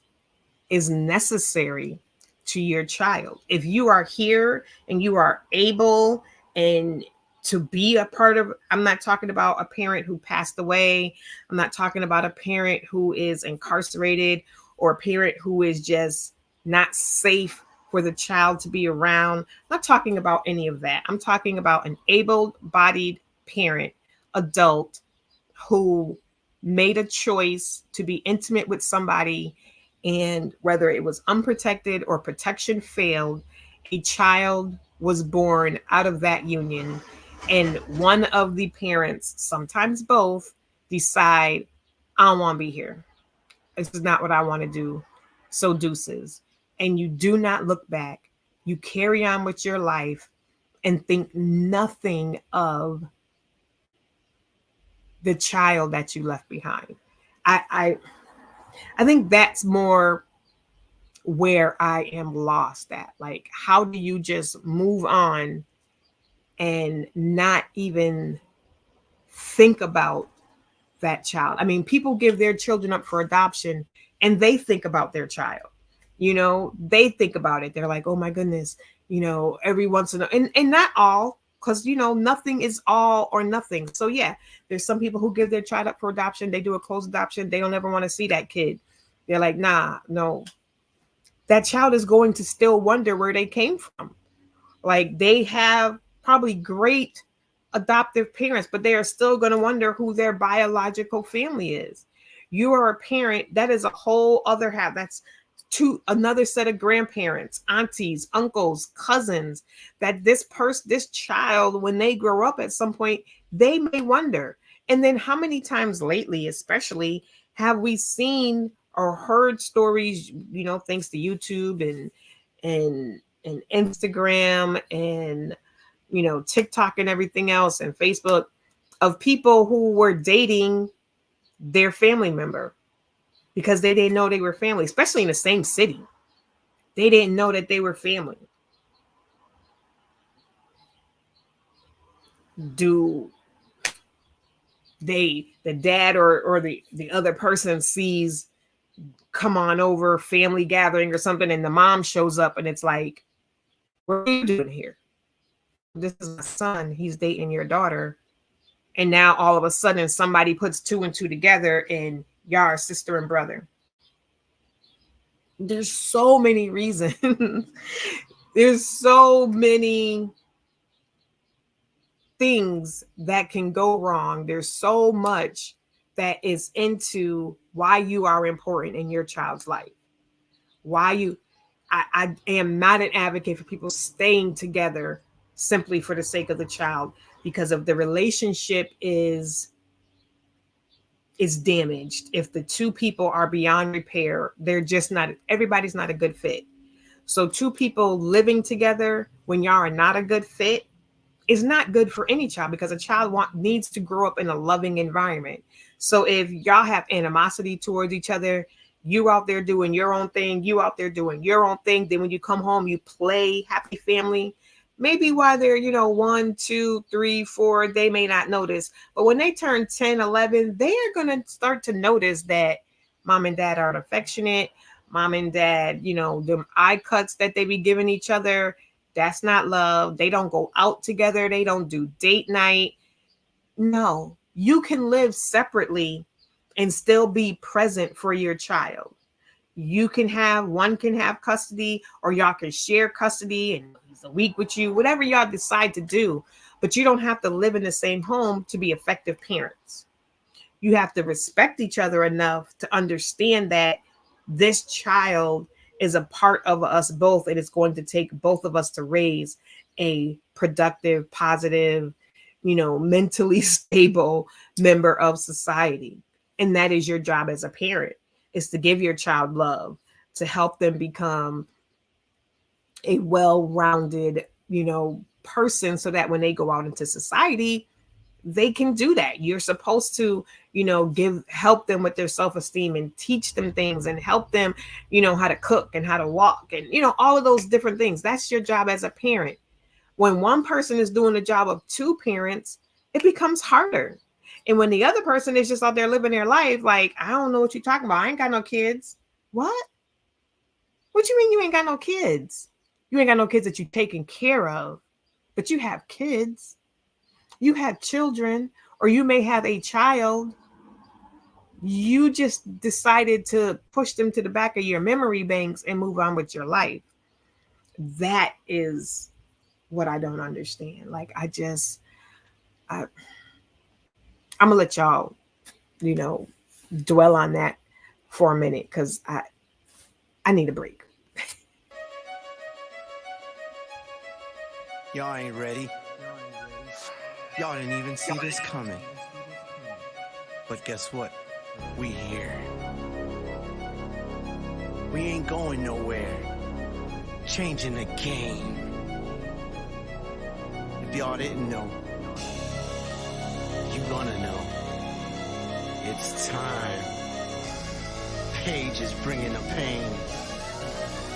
is necessary to your child. If you are here and you are able and to be a part of, I'm not talking about a parent who passed away. I'm not talking about a parent who is incarcerated or a parent who is just not safe for the child to be around. I'm not talking about any of that. I'm talking about an able-bodied parent, adult, who made a choice to be intimate with somebody, and whether it was unprotected or protection failed, a child was born out of that union. And one of the parents, sometimes both, decide, I don't want to be here. This is not what I want to do. So deuces. And you do not look back. You carry on with your life and think nothing of the child that you left behind. I think that's more where I am lost at. Like, how do you just move on and not even think about that child? I mean, people give their children up for adoption and they think about their child. You know, they think about it. They're like, oh my goodness, you know, every once in a, and not all, because, you know, nothing is all or nothing. So yeah, there's some people who give their child up for adoption. They do a closed adoption. They don't ever want to see that kid. They're like, nah, no. That child is going to still wonder where they came from. Like, they have probably great adoptive parents, but they are still going to wonder who their biological family is. You are a parent. That is a whole other half. That's another set of grandparents, aunties, uncles, cousins, that this child, when they grow up at some point, they may wonder. And then how many times lately, especially, have we seen or heard stories, you know, thanks to YouTube and Instagram and TikTok and everything else and Facebook, of people who were dating their family member because they didn't know they were family, especially in the same city. They didn't know that they were family. Do the dad or the other person sees, come on over, family gathering or something, and the mom shows up and it's like, what are you doing here? This is my son. He's dating your daughter. And now all of a sudden somebody puts two and two together and y'all are sister and brother. There's so many reasons. There's so many things that can go wrong. There's so much that is into why you are important in your child's life. I am not an advocate for people staying together simply for the sake of the child, because if the relationship is damaged, if the two people are beyond repair, everybody's not a good fit. So two people living together when y'all are not a good fit is not good for any child, because a child needs to grow up in a loving environment. So if y'all have animosity towards each other, you out there doing your own thing, you out there doing your own thing, then when you come home, you play happy family. Maybe while they're, 1, 2, 3, 4, they may not notice. But when they turn 10, 11, they are going to start to notice that mom and dad aren't affectionate. Mom and dad, them eye cuts that they be giving each other, that's not love. They don't go out together. They don't do date night. No, you can live separately and still be present for your child. One can have custody, or y'all can share custody and he's a week with you, whatever y'all decide to do. But you don't have to live in the same home to be effective parents. You have to respect each other enough to understand that this child is a part of us both, and it's going to take both of us to raise a productive, positive, mentally stable member of society. And that is your job as a parent, is to give your child love, to help them become a well-rounded, person, so that when they go out into society, they can do that. You're supposed to, help them with their self-esteem and teach them things and help them, how to cook and how to walk and, all of those different things. That's your job as a parent. When one person is doing the job of two parents, it becomes harder. And when the other person is just out there living their life, like, I don't know what you're talking about. I ain't got no kids. What? What you mean you ain't got no kids? You ain't got no kids that you're taking care of, but you have kids. You have children, or you may have a child. You just decided to push them to the back of your memory banks and move on with your life. That is what I don't understand. Like, I'm gonna let y'all, dwell on that for a minute, because I need a break. Y'all ain't ready. Y'all didn't even see this coming. But guess what? We here. We ain't going nowhere. Changing the game. If y'all didn't know, you gonna know. It's time. Paige is bringing the pain.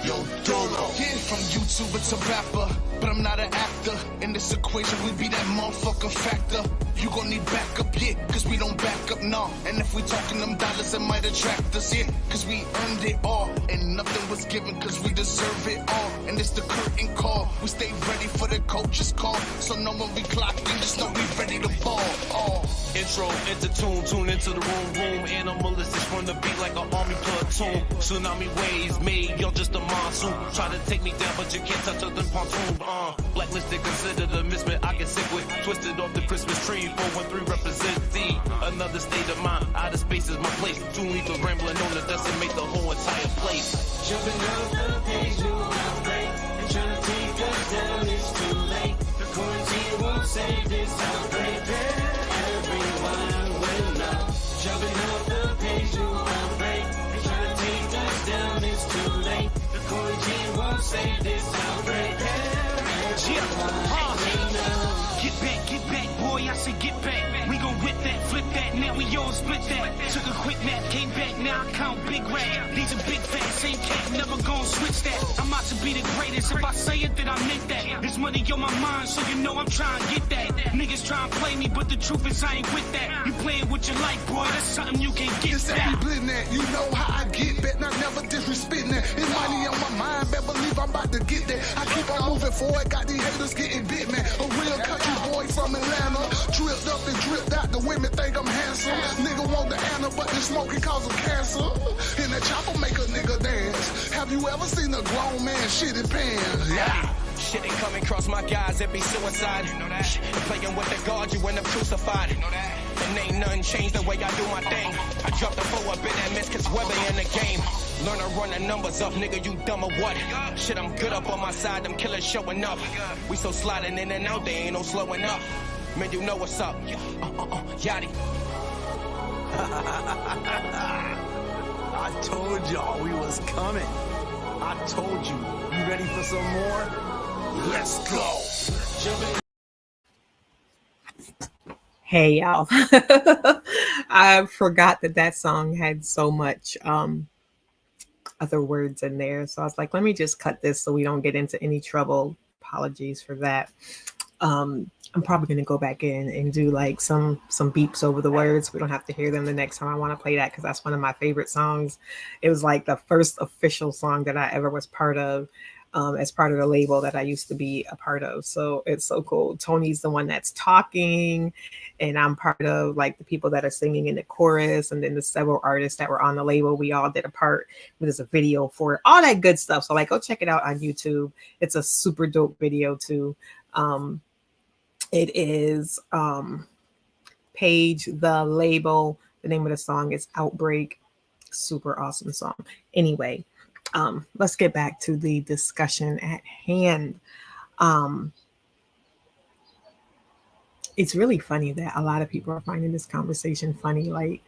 Yo, Dolo. Yeah, from YouTuber to rapper, but I'm not an actor. In this equation, we be that motherfucking factor. You gon' need backup, yeah, cause we don't back up, nah. And if we talking them dollars, it might attract us, yeah, cause we earned it all. And nothing was given cause we deserve it all. And it's the curtain call. We stay ready for the coach's call. So know when we clock in, just know we ready to ball. Oh. Intro, tune into the room. Animalistic from the beat like an army platoon. Tsunami waves made, y'all just a monsoon. Try to take me down, but you can't touch us in pontoon. Blacklisted, considered a misfit. I get sick with, twisted off the Christmas tree. 413 represent D. Another state of mind. Outer space is my place. Too lethal rambling on to decimate the whole entire place. Jumping off the page, new outbreak. And trying to take us down, it's too late. The quarantine won't save this outbreak. Everyone will know. Jumping off the page, new outbreak. And trying to take us down, it's too late. The quarantine won't save this outbreak. Everyone will know. say get back. We gon' rip that, flip that, now we all split that. Took a quick nap, came back, now I count big rap. These are big fat, same cat, never gon' switch that. I'm out to be the greatest, if I say it then I meant that. There's money on my mind, so you know I'm trying to get that. Niggas trying to play me, but the truth is I ain't with that. You playing with your life, boy, that's something you can get This back. ain't blitting that, you know how I get back, not never disrespecting that. It's money on my mind, better believe I'm about to get that. I keep on moving forward, got these haters getting bit, man. A real country boy from Atlanta, dripped up and dripped out, the women think I'm handsome. Nigga want the Anna, but the smoking cause of cancer. And the chopper make a nigga dance. Have you ever seen a grown man shit in pants? Yeah. Shit ain't coming across my guys, it be suicide. You know that? Playing with the guard, you end up crucified. You know that? And ain't nothing changed the way I do my thing. I dropped the flow up in that miss, cause Webber in the game. Learn to run the numbers up, nigga, you dumb or what? Shit, I'm good up on my side, them killers showing up. We so sliding in and out, there ain't no slowing up. Man, you know what's up. Yachty. I told y'all we was coming. I told you. You ready for some more? Let's go. Hey y'all. I forgot that song had so much other words in there. So I was like, let me just cut this so we don't get into any trouble. Apologies for that. I'm probably going to go back in and do like some beeps over the words. We don't have to hear them the next time I want to play that, because that's one of my favorite songs. It was like the first official song that I ever was part of, as part of the label that I used to be a part of. So it's so cool. Tony's the one that's talking, and I'm part of like the people that are singing in the chorus, and then the several artists that were on the label. We all did a part. There's a video for it, all that good stuff. So like, go check it out on YouTube. It's a super dope video too. It is Page the Label. The name of the song is Outbreak. Super awesome song. Anyway, let's get back to the discussion at hand. It's really funny that a lot of people are finding this conversation funny. Like,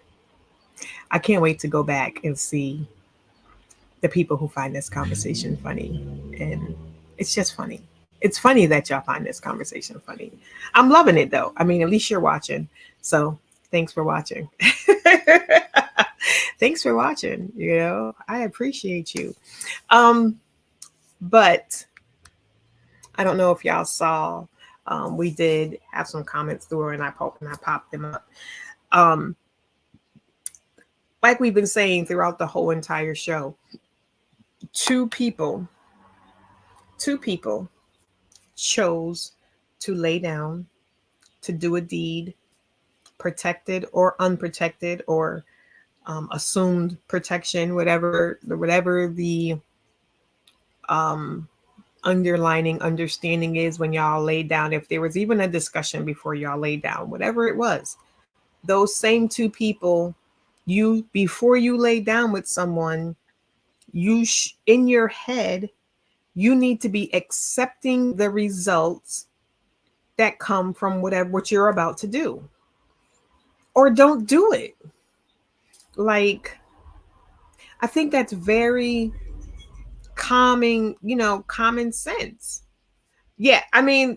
I can't wait to go back and see the people who find this conversation funny. And it's just funny. It's funny that y'all find this conversation funny. I'm loving it though. I mean, at least you're watching. So thanks for watching. Thanks for watching. You know, I appreciate you. But I don't know if y'all saw, we did have some comments through and I popped them up. Like we've been saying throughout the whole entire show, two people chose to lay down, to do a deed, protected or unprotected, or assumed protection, whatever the underlining understanding is when y'all laid down. If there was even a discussion before y'all laid down, whatever it was, those same two people, before you lay down with someone, in your head, you need to be accepting the results that come from what you're about to do, or don't do it. Like, I think that's very common sense. Yeah, I mean,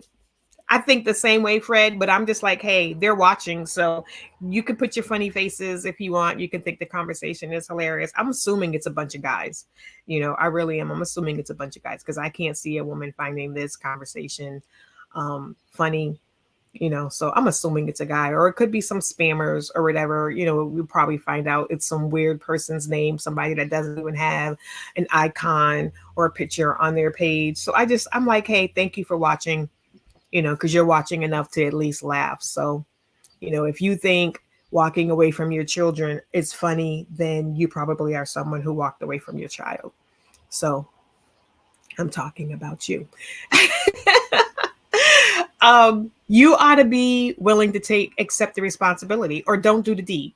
I think the same way, Fred, but I'm just like, hey, they're watching. So you can put your funny faces if you want. You can think the conversation is hilarious. I'm assuming it's a bunch of guys. You know, I really am. I'm assuming it's a bunch of guys because I can't see a woman finding this conversation funny, you know, so I'm assuming it's a guy, or it could be some spammers or whatever. You know, we'll probably find out it's some weird person's name, somebody that doesn't even have an icon or a picture on their page. So I'm like, hey, thank you for watching. You know, because you're watching enough to at least laugh. So, you know, if you think walking away from your children is funny, then you probably are someone who walked away from your child. So I'm talking about you. You ought to be willing to accept the responsibility, or don't do the deed.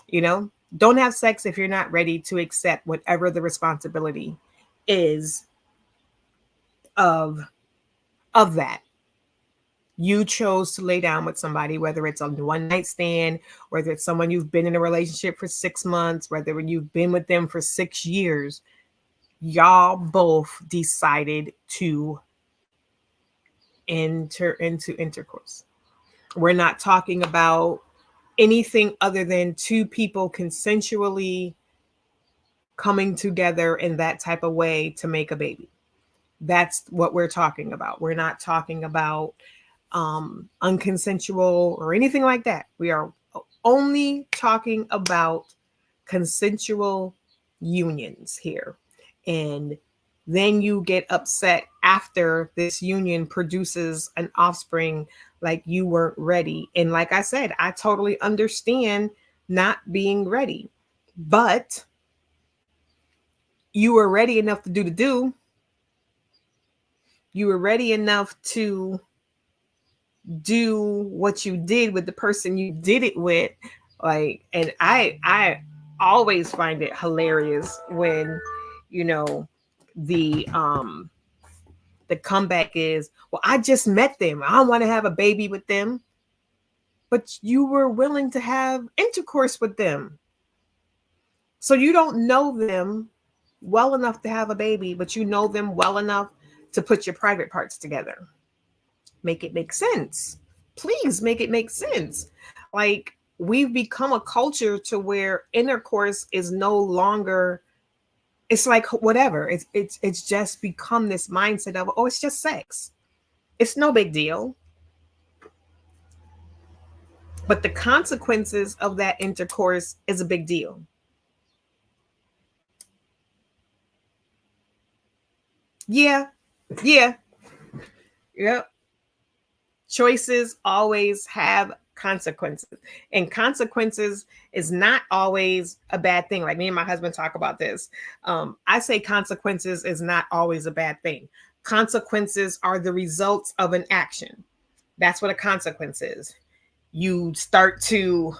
You know, don't have sex if you're not ready to accept whatever the responsibility is of that. You chose to lay down with somebody, whether it's a one night stand, whether it's someone you've been in a relationship for 6 months, whether you've been with them for 6 years, y'all both decided to enter into intercourse. We're not talking about anything other than two people consensually coming together in that type of way to make a baby. That's what we're talking about. We're not talking about unconsensual or anything like that. We are only talking about consensual unions here. And then you get upset after this union produces an offspring like you weren't ready. And like I said, I totally understand not being ready, but you were ready enough to do the do. You were ready enough to do what you did with the person you did it with. Like, and I always find it hilarious when, you know, the comeback is, well, I just met them, I want to have a baby with them. But you were willing to have intercourse with them. So you don't know them well enough to have a baby, but you know them well enough to put your private parts together. Make it make sense. Please make it make sense. Like, we've become a culture to where intercourse is no longer, it's like whatever. It's just become this mindset of, oh, it's just sex. It's no big deal. But the consequences of that intercourse is a big deal. Yeah. Yep. Choices always have consequences, and consequences is not always a bad thing. Like, me and my husband talk about this. I say consequences is not always a bad thing. Consequences are the results of an action. That's what a consequence is. You start to,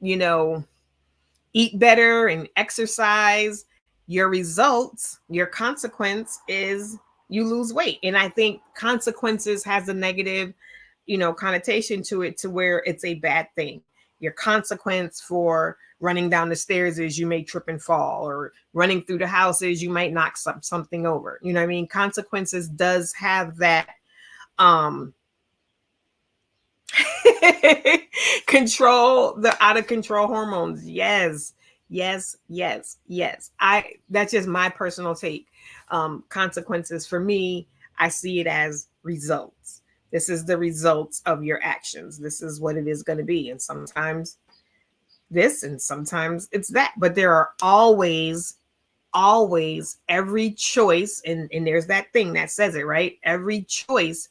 eat better and exercise. Your results, your consequence is you lose weight. And I think consequences has a negative, connotation to it, to where it's a bad thing. Your consequence for running down the stairs is you may trip and fall, or running through the house is you might knock something over. You know what I mean? Consequences does have that control, the out of control hormones. Yes. That's just my personal take. Consequences for me, I see it as results. This is the results of your actions. This is what it is going to be. And sometimes this, and sometimes it's that. But there are always every choice. And there's that thing that says it, right? Every choice,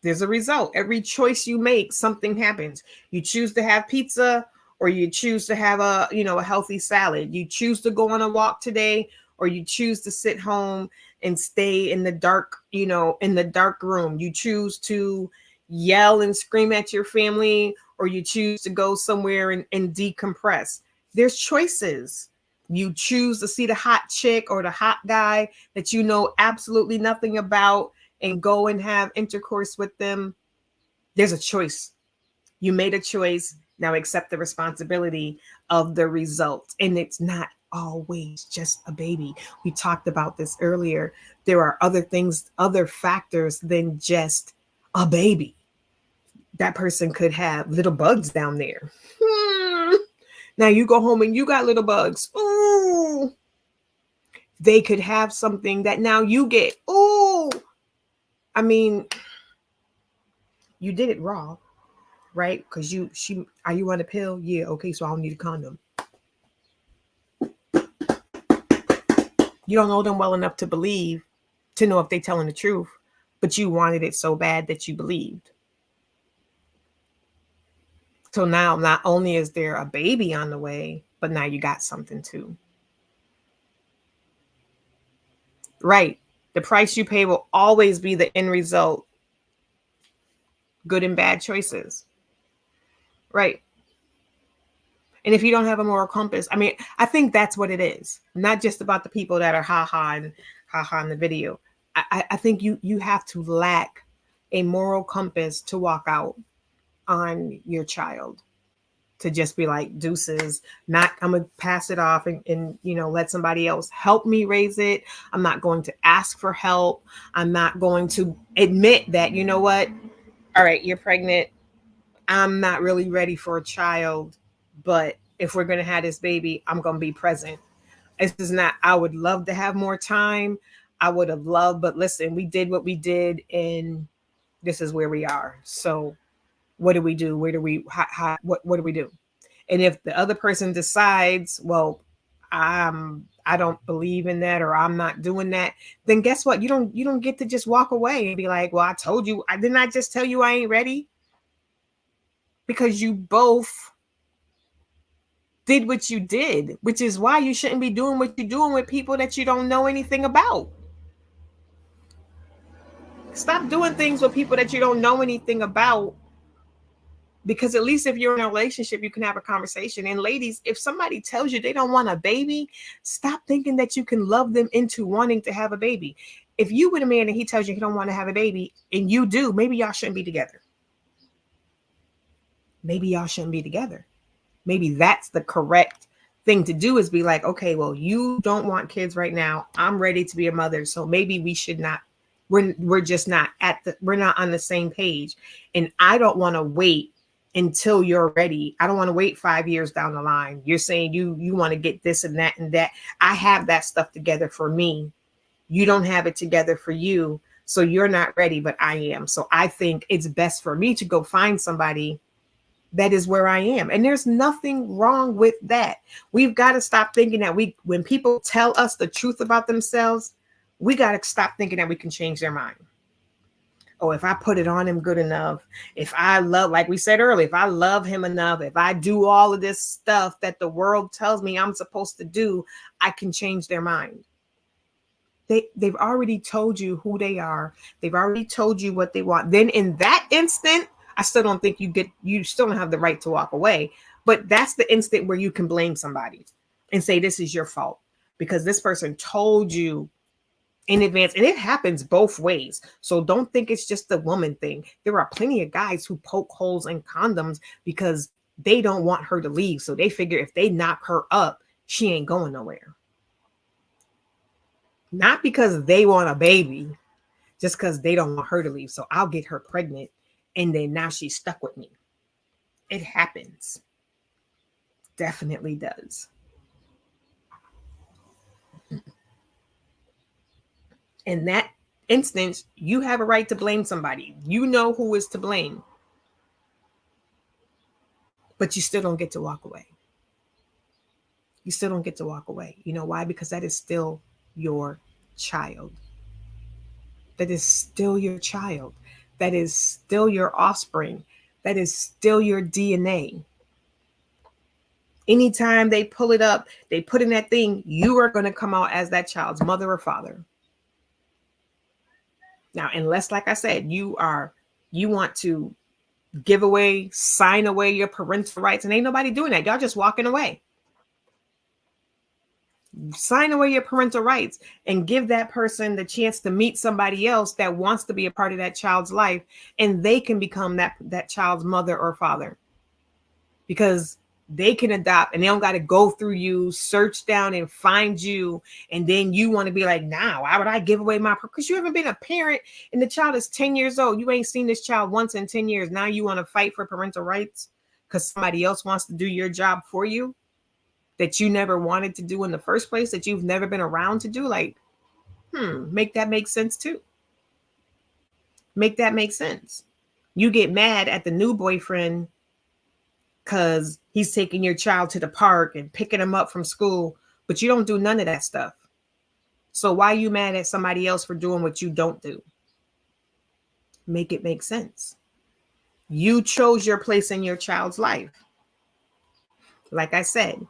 there's a result. Every choice you make, something happens. You choose to have pizza, or you choose to have a healthy salad. You choose to go on a walk today, or you choose to sit home and stay in the dark, in the dark room. You choose to yell and scream at your family, or you choose to go somewhere and decompress. There's choices. You choose to see the hot chick or the hot guy that you know absolutely nothing about and go and have intercourse with them. There's a choice. You made a choice. Now accept the responsibility of the result. And it's not always just a baby. We talked about this earlier. There are other things, other factors than just a baby. That person could have little bugs down there. Now you go home and you got little bugs. Ooh. They could have something that now you get. Ooh. I mean, you did it raw, right? Because are you on a pill? Yeah, okay, so I don't need a condom. You don't know them well enough to know if they're telling the truth, but you wanted it so bad that you believed. So now not only is there a baby on the way, but now you got something too. Right. The price you pay will always be the end result. Good and bad choices. Right. And if you don't have a moral compass, I think that's what it is. Not just about the people that are ha-ha in the video. I think you have to lack a moral compass to walk out on your child. To just be like, deuces, I'm going to pass it off and let somebody else help me raise it. I'm not going to ask for help. I'm not going to admit that, you know what? All right, you're pregnant. I'm not really ready for a child, but if we're going to have this baby, I'm going to be present. This is not, I would love to have more time. I would have loved, but listen, we did what we did, and this is where we are. So what do we do? Where do we, what do we do? And if the other person decides, well, I don't believe in that, or I'm not doing that, then guess what? You don't get to just walk away and be like, well, I told you, I didn't I just tell you I ain't ready? Because you both did what you did, which is why you shouldn't be doing what you're doing with people that you don't know anything about. Stop doing things with people that you don't know anything about, because at least if you're in a relationship, you can have a conversation. And ladies, if somebody tells you they don't want a baby, stop thinking that you can love them into wanting to have a baby. If you with a man and he tells you he don't want to have a baby and you do, maybe y'all shouldn't be together. Maybe y'all shouldn't be together. Maybe that's the correct thing to do, is be like, okay, well, you don't want kids right now. I'm ready to be a mother. So maybe we should not, we're just not we're not on the same page. And I don't want to wait until you're ready. I don't want to wait 5 years down the line. You're saying you want to get this and that and that. I have that stuff together for me. You don't have it together for you. So you're not ready, but I am. So I think it's best for me to go find somebody that is where I am. And there's nothing wrong with that. We've got to stop thinking that when people tell us the truth about themselves, we got to stop thinking that we can change their mind. Oh, if I put it on him good enough, if I love, like we said earlier, if I love him enough, if I do all of this stuff that the world tells me I'm supposed to do, I can change their mind. They've already told you who they are. They've already told you what they want. Then in that instant, I still don't think you still don't have the right to walk away. But that's the instant where you can blame somebody and say, this is your fault because this person told you in advance. And it happens both ways. So don't think it's just a woman thing. There are plenty of guys who poke holes in condoms because they don't want her to leave. So they figure if they knock her up, she ain't going nowhere. Not because they want a baby, just because they don't want her to leave. So I'll get her pregnant. And then now she's stuck with me. It happens. Definitely does. In that instance, you have a right to blame somebody. You know who is to blame. But you still don't get to walk away. You still don't get to walk away. You know why? Because that is still your child. That is still your child. That is still your offspring. That is still your DNA. Anytime they pull it up, they put in that thing, you are going to come out as that child's mother or father. Now, unless, like I said, you want to give away, sign away your parental rights, and ain't nobody doing that. Y'all just walking away. Sign away your parental rights and give that person the chance to meet somebody else that wants to be a part of that child's life, and they can become that child's mother or father, because they can adopt and they don't got to go through you, search down and find you. And then you want to be like, nah, why would I give away because you haven't been a parent and the child is 10 years old. You ain't seen this child once in 10 years. Now you want to fight for parental rights because somebody else wants to do your job for you that you never wanted to do in the first place, that you've never been around to do. Like, make that make sense too. Make that make sense. You get mad at the new boyfriend because he's taking your child to the park and picking him up from school, but you don't do none of that stuff. So why are you mad at somebody else for doing what you don't do? Make it make sense. You chose your place in your child's life. Like I said,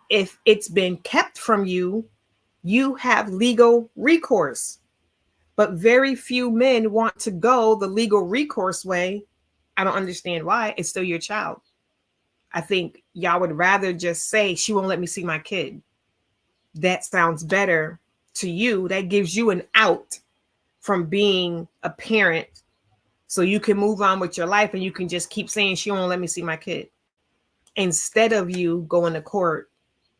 if it's been kept from you, you have legal recourse. But very few men want to go the legal recourse way. I don't understand why. It's still your child. I think y'all would rather just say, she won't let me see my kid. That sounds better to you. That gives you an out from being a parent. So you can move on with your life and you can just keep saying, she won't let me see my kid. Instead of you going to court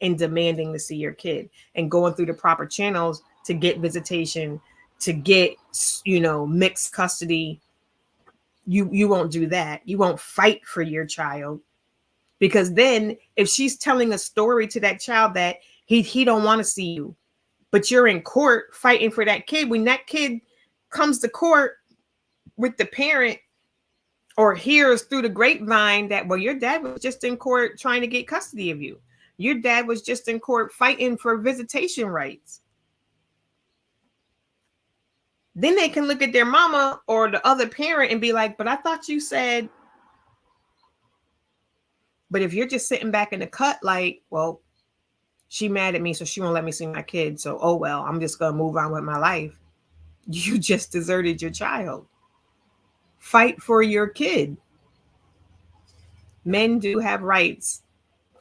and demanding to see your kid and going through the proper channels to get visitation, to get, mixed custody, you won't do that. You won't fight for your child, because then if she's telling a story to that child that he don't want to see you, but you're in court fighting for that kid, when that kid comes to court with the parent or hears through the grapevine that, well, your dad was just in court trying to get custody of you. Your dad was just in court fighting for visitation rights. Then they can look at their mama or the other parent and be like, but I thought you said. But if you're just sitting back in the cut, like, well, she mad at me, so she won't let me see my kid. So, oh, well, I'm just going to move on with my life. You just deserted your child. Fight for your kid. Men do have rights.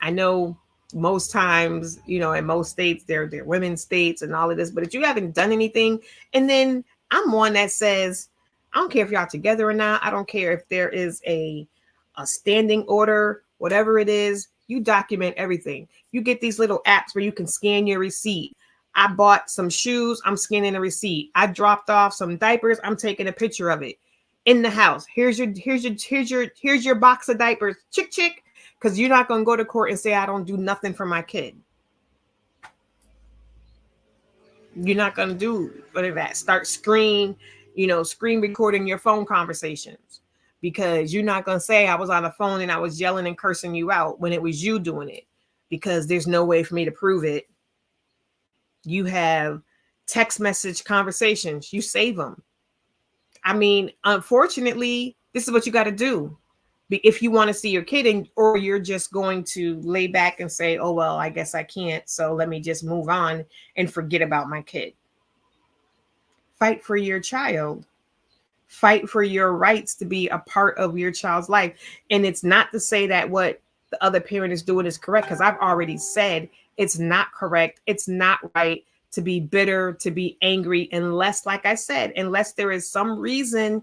I know most times, you know, in most states, they're women's states and all of this. But if you haven't done anything, and then I'm one that says, I don't care if y'all together or not. I don't care if there is a standing order, whatever it is, you document everything. You get these little apps where you can scan your receipt. I bought some shoes, I'm scanning a receipt. I dropped off some diapers, I'm taking a picture of it. In the house, here's your box of diapers, chick, because you're not gonna go to court and say I don't do nothing for my kid. You're not gonna do whatever that. Start screen recording your phone conversations, because you're not gonna say I was on the phone and I was yelling and cursing you out when it was you doing it, because there's no way for me to prove it. You have text message conversations, you save them. I mean, unfortunately, this is what you got to do if you want to see your kid, or you're just going to lay back and say, oh, well, I guess I can't, so let me just move on and forget about my kid. Fight for your child. Fight for your rights to be a part of your child's life. And it's not to say that what the other parent is doing is correct, because I've already said it's not correct. It's not right to be bitter, to be angry, unless, like I said, unless there is some reason,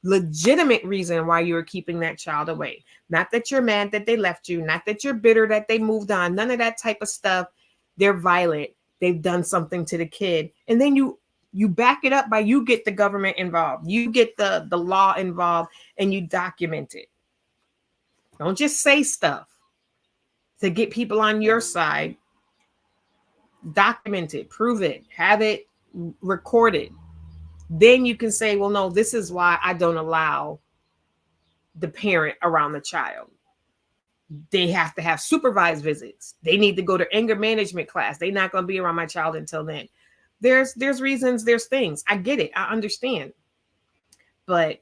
legitimate reason why you're keeping that child away. Not that you're mad that they left you, not that you're bitter that they moved on, none of that type of stuff. They're violent. They've done something to the kid. And then you back it up by, you get the government involved. You get the law involved, and you document it. Don't just say stuff to get people on your side. Document it, prove it, have it recorded. Then you can say, well, no, this is why I don't allow the parent around the child. They have to have supervised visits. They need to go to anger management class. They're not going to be around my child until then. There's reasons, there's things. I get it. I understand. But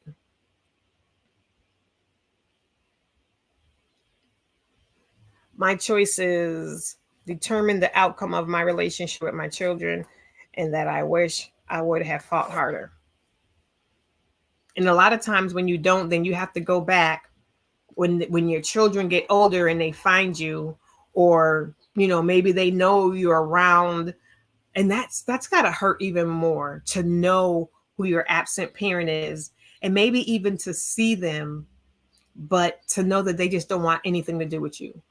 my choices determine the outcome of my relationship with my children, and that I wish I would have fought harder. And a lot of times when you don't, then you have to go back when your children get older and they find you, or, you know, maybe they know you're around, and that's got to hurt even more, to know who your absent parent is, and maybe even to see them, but to know that they just don't want anything to do with you.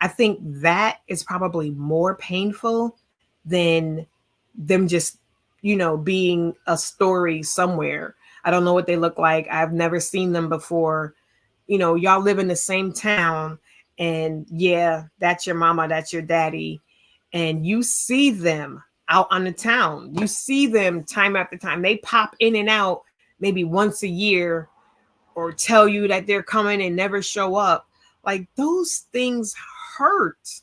I think that is probably more painful than them just, you know, being a story somewhere. I don't know what they look like. I've never seen them before. You know, y'all live in the same town, and yeah, that's your mama, that's your daddy. And you see them out on the town. You see them time after time. They pop in and out maybe once a year, or tell you that they're coming and never show up. Like, those things hurt.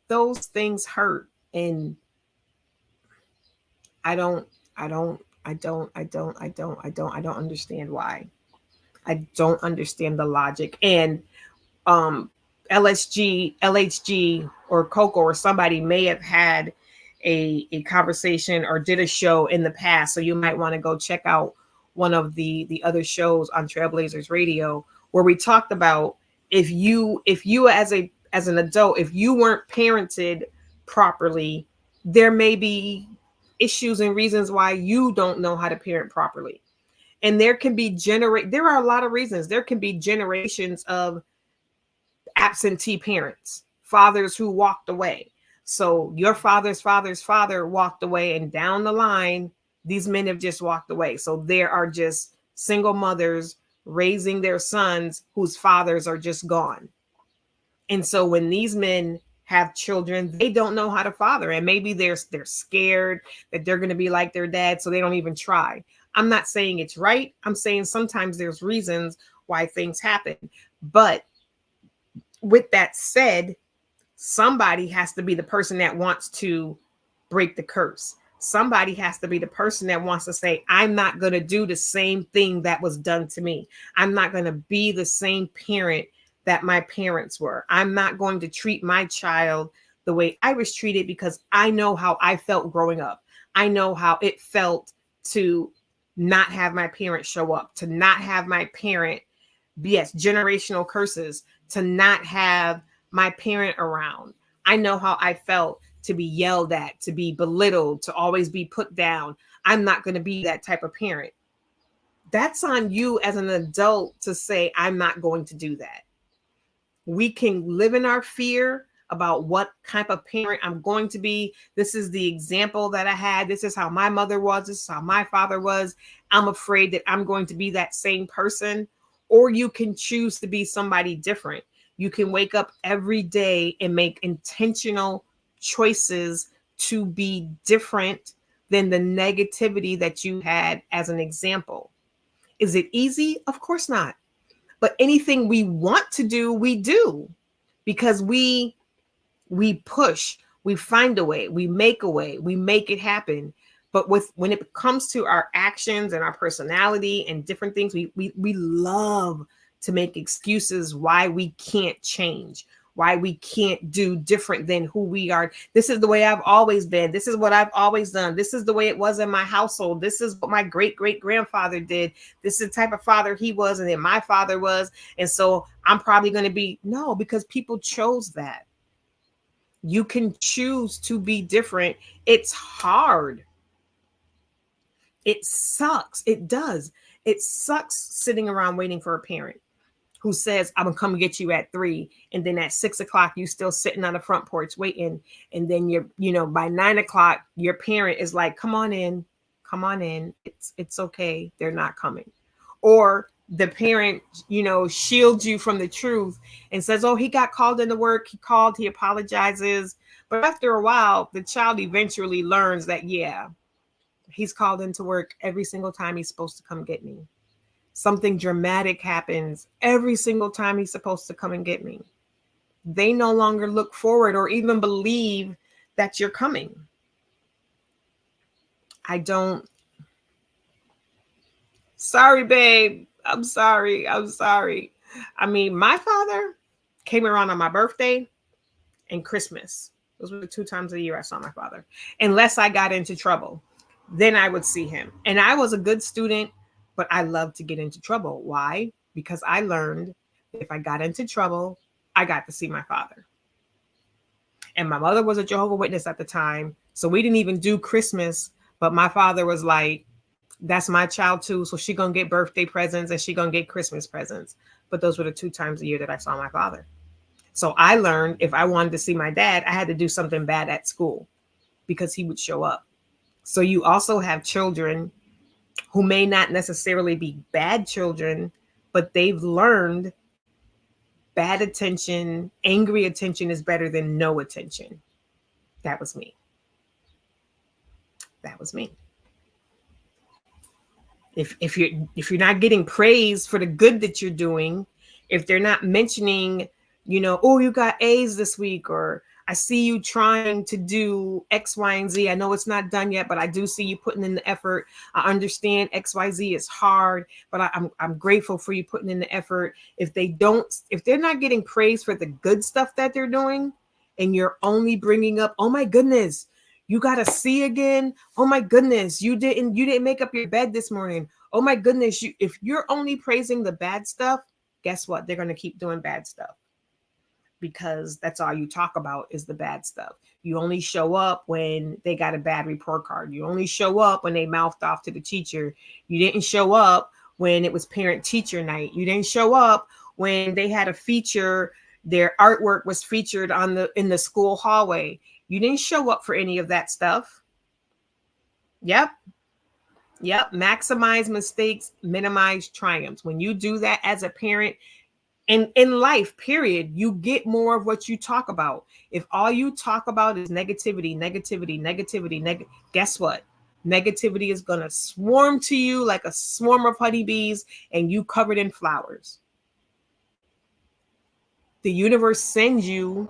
Those things hurt. And I don't understand why. I don't understand the logic. And LHG or Coco or somebody may have had a conversation or did a show in the past. So you might want to go check out one of the other shows on Trailblazers Radio, where we talked about if you as an adult, if you weren't parented properly, there may be issues and reasons why you don't know how to parent properly. And there are a lot of reasons. There can be generations of absentee parents, fathers who walked away. So your father's father walked away, and down the line, These men have just walked away. So there are just single mothers raising their sons whose fathers are just gone. And so when these men have children, they don't know how to father. And maybe they're scared that they're going to be like their dad, so they don't even try. I'm not saying it's right. I'm saying sometimes there's reasons why things happen. But with that said, somebody has to be the person that wants to break the curse. Somebody has to be the person that wants to say, I'm not going to do the same thing that was done to me. I'm not going to be the same parent that my parents were. I'm not going to treat my child the way I was treated, because I know how I felt growing up. I know how it felt to not have my parent show up, to not have my parent, yes, generational curses, to not have my parent around. I know how I felt to be yelled at, to be belittled, to always be put down. I'm not going to be that type of parent. That's on you as an adult to say, I'm not going to do that. We can live in our fear about what type of parent I'm going to be. This is the example that I had. This is how my mother was. This is how my father was. I'm afraid that I'm going to be that same person. Or you can choose to be somebody different. You can wake up every day and make intentional choices to be different than the negativity that you had as an example. Is it easy? Of course not. But anything we want to do, we do, because we push, we find a way, we make it happen. But when it comes to our actions and our personality and different things, we love to make excuses why we can't change, why we can't do different than who we are. This is the way I've always been. This is what I've always done. This is the way it was in my household. This is what my great-great-grandfather did. This is the type of father he was, and then my father was. And so I'm probably going to be, no, because people chose that. You can choose to be different. It's hard. It sucks. It does. It sucks sitting around waiting for a parent who says, I'm gonna come get you at 3. And then at 6 o'clock, you still sitting on the front porch waiting. And then by 9 o'clock, your parent is like, come on in. It's okay. They're not coming. Or the parent, shields you from the truth and says, oh, he got called into work. He called, he apologizes. But after a while, the child eventually learns that, yeah, he's called into work every single time he's supposed to come get me. Something dramatic happens every single time he's supposed to come and get me. They no longer look forward or even believe that you're coming. Sorry, babe. I'm sorry. I mean, my father came around on my birthday and Christmas. Those were the 2 times a year I saw my father. Unless I got into trouble, then I would see him. And I was a good student, but I loved to get into trouble. Why? Because I learned if I got into trouble, I got to see my father. And my mother was a Jehovah's Witness at the time. So we didn't even do Christmas. But my father was like, that's my child too. So she gonna get birthday presents and she gonna get Christmas presents. But those were the 2 times a year that I saw my father. So I learned if I wanted to see my dad, I had to do something bad at school because he would show up. So you also have children who may not necessarily be bad children, but they've learned bad attention, angry attention is better than no attention. That was me. If you're not getting praise for the good that you're doing, if they're not mentioning, oh, you got A's this week, or I see you trying to do X, Y, and Z. I know it's not done yet, but I do see you putting in the effort. I understand X, Y, Z is hard, but I'm grateful for you putting in the effort. If they're not getting praise for the good stuff that they're doing, and you're only bringing up, oh my goodness, you got to see again. Oh my goodness, you didn't make up your bed this morning. Oh my goodness, if you're only praising the bad stuff, guess what? They're going to keep doing bad stuff. Because that's all you talk about is the bad stuff. You only show up when they got a bad report card. You only show up when they mouthed off to the teacher. You didn't show up when it was parent-teacher night. You didn't show up when they had a feature, their artwork was featured in the school hallway. You didn't show up for any of that stuff. Yep. Yep. Maximize mistakes, minimize triumphs. When you do that as a parent, and in life, period, you get more of what you talk about. If all you talk about is negativity, negativity, negativity, guess what? Negativity is going to swarm to you like a swarm of honeybees and you covered in flowers. The universe sends you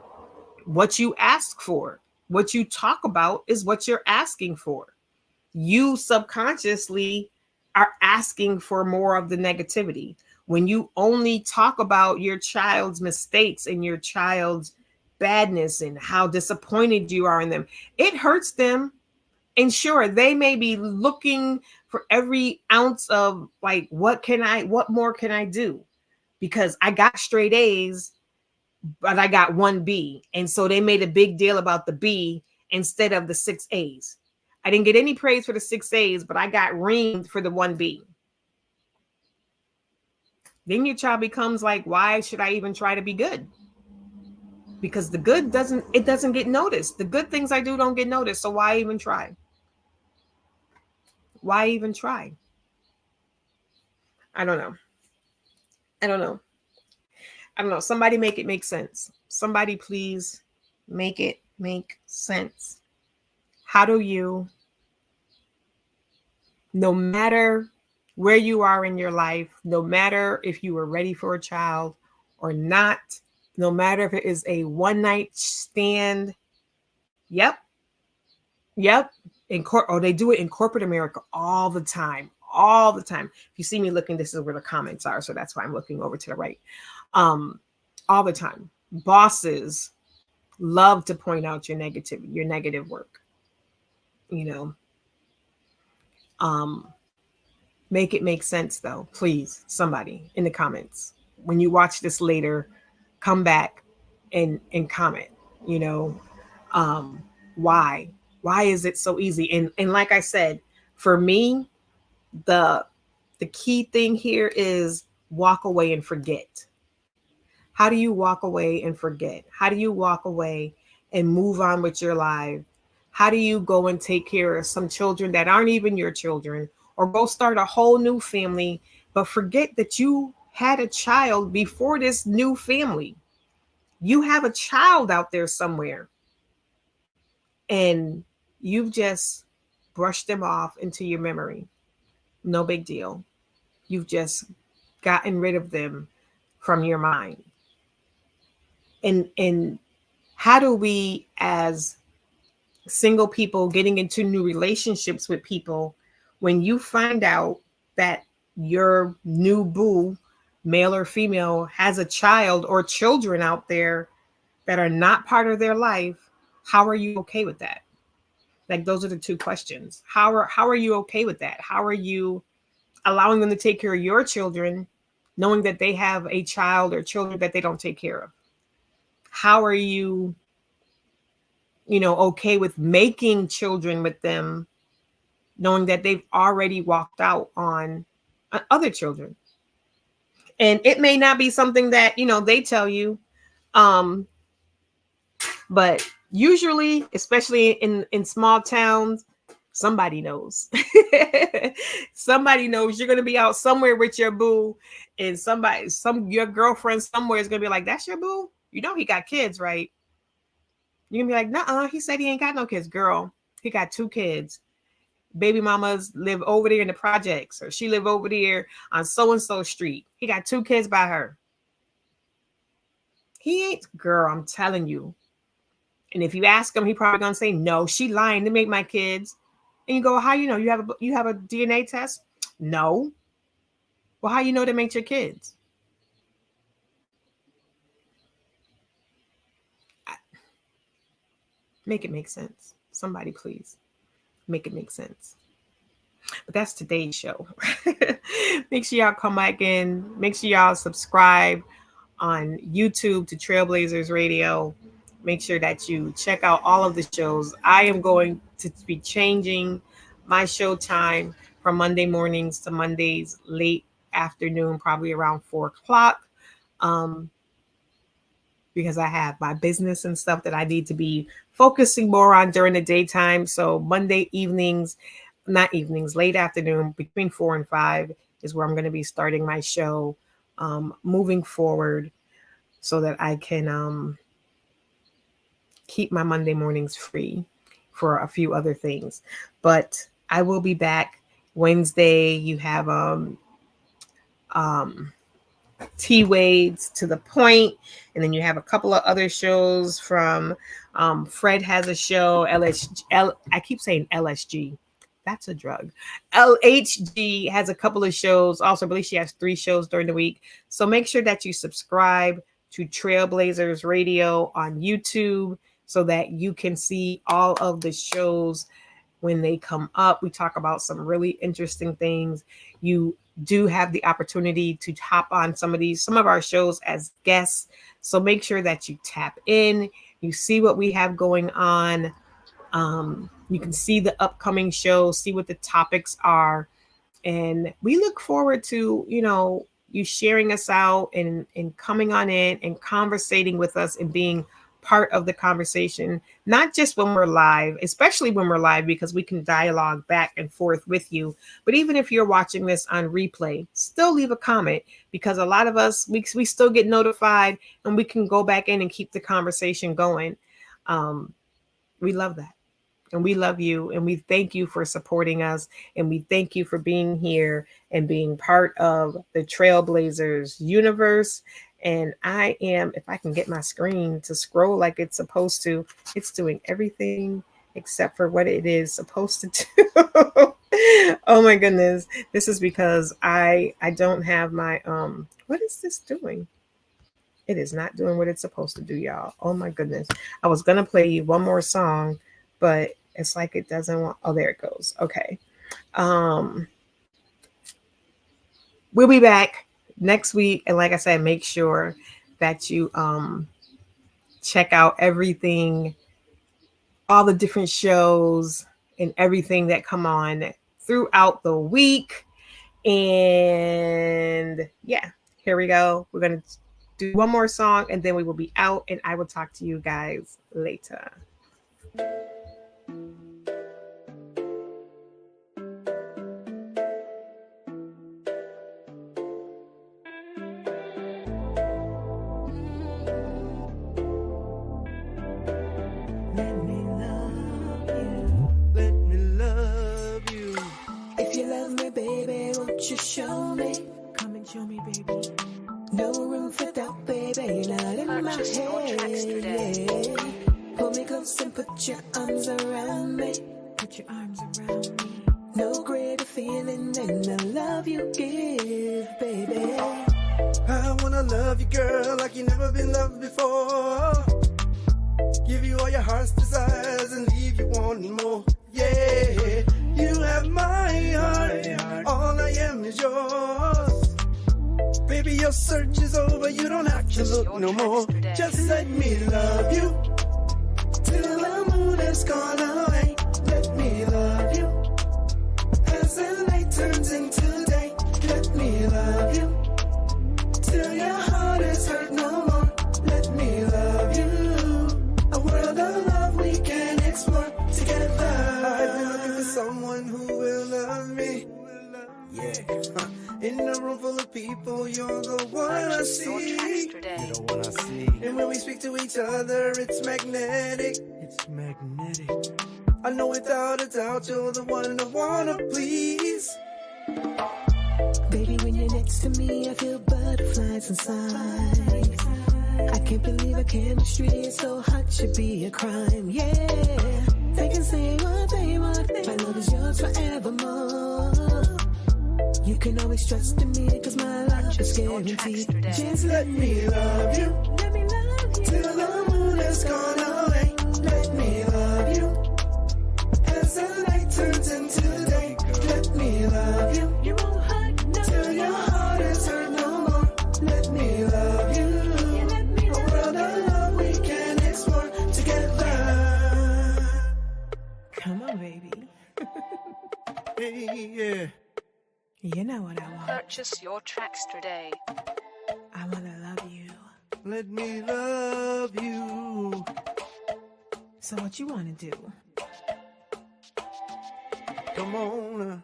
what you ask for. What you talk about is what you're asking for. You subconsciously are asking for more of the negativity. When you only talk about your child's mistakes and your child's badness and how disappointed you are in them, it hurts them. And sure, they may be looking for every ounce of like, what more can I do? Because I got straight A's, but I got one B. And so they made a big deal about the B instead of the 6 A's. I didn't get any praise for the 6 A's, but I got reamed for the 1B. Then your child becomes like, why should I even try to be good? Because the good doesn't get noticed. The good things I do don't get noticed. So why even try? Why even try? I don't know. I don't know. I don't know. Somebody make it make sense. Somebody please make it make sense. How do you, no matter where you are in your life, no matter if you are ready for a child or not, no matter if it is a one night stand, yep. They do it in corporate America all the time. All the time. If you see me looking, this is where the comments are. So that's why I'm looking over to the right. All the time. Bosses love to point out your negative work. Make it make sense though. Please, somebody in the comments. When you watch this later, come back and comment, why? Why is it so easy? And like I said, for me, the key thing here is walk away and forget. How do you walk away and forget? How do you walk away and move on with your life? How do you go and take care of some children that aren't even your children, or go start a whole new family, but forget that you had a child before this new family? You have a child out there somewhere, and you've just brushed them off into your memory. No big deal. You've just gotten rid of them from your mind. And how do we, as single people getting into new relationships with people, when you find out that your new boo, male or female, has a child or children out there that are not part of their life, how are you okay with that? Like, those are the two questions. How are you okay with that? How are you allowing them to take care of your children, knowing that they have a child or children that they don't take care of? How are you, okay with making children with them, knowing that they've already walked out on other children? And it may not be something that, they tell you, but usually, especially in small towns, somebody knows. Somebody knows you're going to be out somewhere with your boo, and your girlfriend somewhere is going to be like, that's your boo? He got kids, right? You're going to be like, nuh-uh, he said he ain't got no kids. Girl, he got 2 kids. Baby mamas live over there in the projects, or she live over there on so-and-so street. He got 2 kids by her. He ain't, girl, I'm telling you. And if you ask him, he probably gonna say, no, she lying to make my kids. And you go, how you know? You have a DNA test? No. Well, how you know they make your kids? Make it make sense. Somebody please make it make sense. But that's today's show. Make sure y'all come back in. Make sure y'all subscribe on YouTube to Trailblazers Radio. Make sure that you check out all of the shows. I am going to be changing my show time from Monday mornings to Mondays late afternoon, probably around 4 o'clock. Because I have my business and stuff that I need to be focusing more on during the daytime. So Monday evenings, not evenings, late afternoon, between 4 and 5 is where I'm going to be starting my show moving forward so that I can keep my Monday mornings free for a few other things. But I will be back Wednesday. You have T-Wades to the Point, and then you have a couple of other shows from Fred has a show, I keep saying LSG. That's a drug. LHG has a couple of shows. Also, I believe she has 3 shows during the week. So make sure that you subscribe to Trailblazers Radio on YouTube so that you can see all of the shows when they come up. We talk about some really interesting things. You do have the opportunity to hop on some of our shows as guests. So make sure that you tap in, you see what we have going on. You can see the upcoming shows, see what the topics are. And we look forward to, you sharing us out and coming on in and conversating with us and being part of the conversation, not just when we're live, especially when we're live, because we can dialogue back and forth with you. But even if you're watching this on replay, still leave a comment, because a lot of us, we still get notified and we can go back in and keep the conversation going. We love that. And we love you. And we thank you for supporting us. And we thank you for being here and being part of the Trailblazers universe. And I am, if I can get my screen to scroll like it's supposed to, it's doing everything except for what it is supposed to do. Oh my goodness. This is because I don't have my, what is this doing? It is not doing what it's supposed to do, y'all. Oh my goodness. I was going to play you one more song, but it's like it doesn't want, oh, there it goes. Okay. We'll be back next week. And like I said, make sure that you check out everything, all the different shows and everything that come on throughout the week. And yeah, here we go. We're going to do one more song and then we will be out, and I will talk to you guys later. You show me, come and show me, baby. No room for doubt, baby. Not in my head. Yeah. Pull me close and put your arms around me. Put your arms around me. No greater feeling than the love you give, baby. I wanna love you, girl, like you never been loved before. Give you all your heart's desires and leave you wanting more. Yeah, you have my heart. All I am is yours. Baby, your search is over. You don't have to look no more. Just let me love you till the moon has gone away. Let me love you as the night turns into day. Let me love you till your heart is hurt no more. Let me love you. A world of love we can explore together. I've been looking for someone who will love me. Yeah. In a room full of people, you're the one I see. You're the one I see. And when we speak to each other, it's magnetic. It's magnetic. I know without a doubt you're the one I wanna please. Baby, when you're next to me, I feel butterflies inside. I can't believe our chemistry is so hot, should be a crime. Yeah, they can say what they want. My love is yours forevermore. You can always trust in me, cause my love is guaranteed. Just let me love you. Let me love you till the moon has gone away. Let me love you as the night turns into day. Let me love you. You won't hurt no till your heart is hurt no more. Let me love you. A world of love we can explore together. Come on, baby. Hey, yeah. You know what I want. Purchase your tracks today. I want to love you. Let me love you. So what you want to do Come on.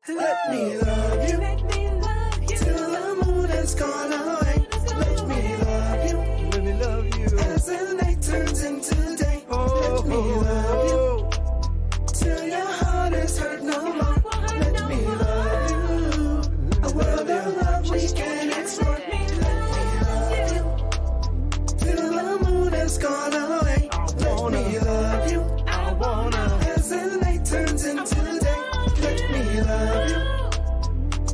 Let me love you. Let me love you. Till the mood has gone away. Let me love you. Let me love you. As the night turns into day. Let me love you. Till your heart is hurt no more. Let me love you. A world of love we can explore. Let me love you. Till the mood has gone away. Let me love you. I wanna. As the night turns into day. Let me love you.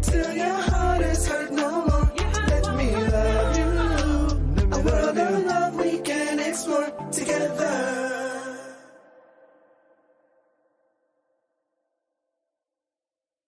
Till your heart is hurt no more. Let me love you. A world of love we can explore together.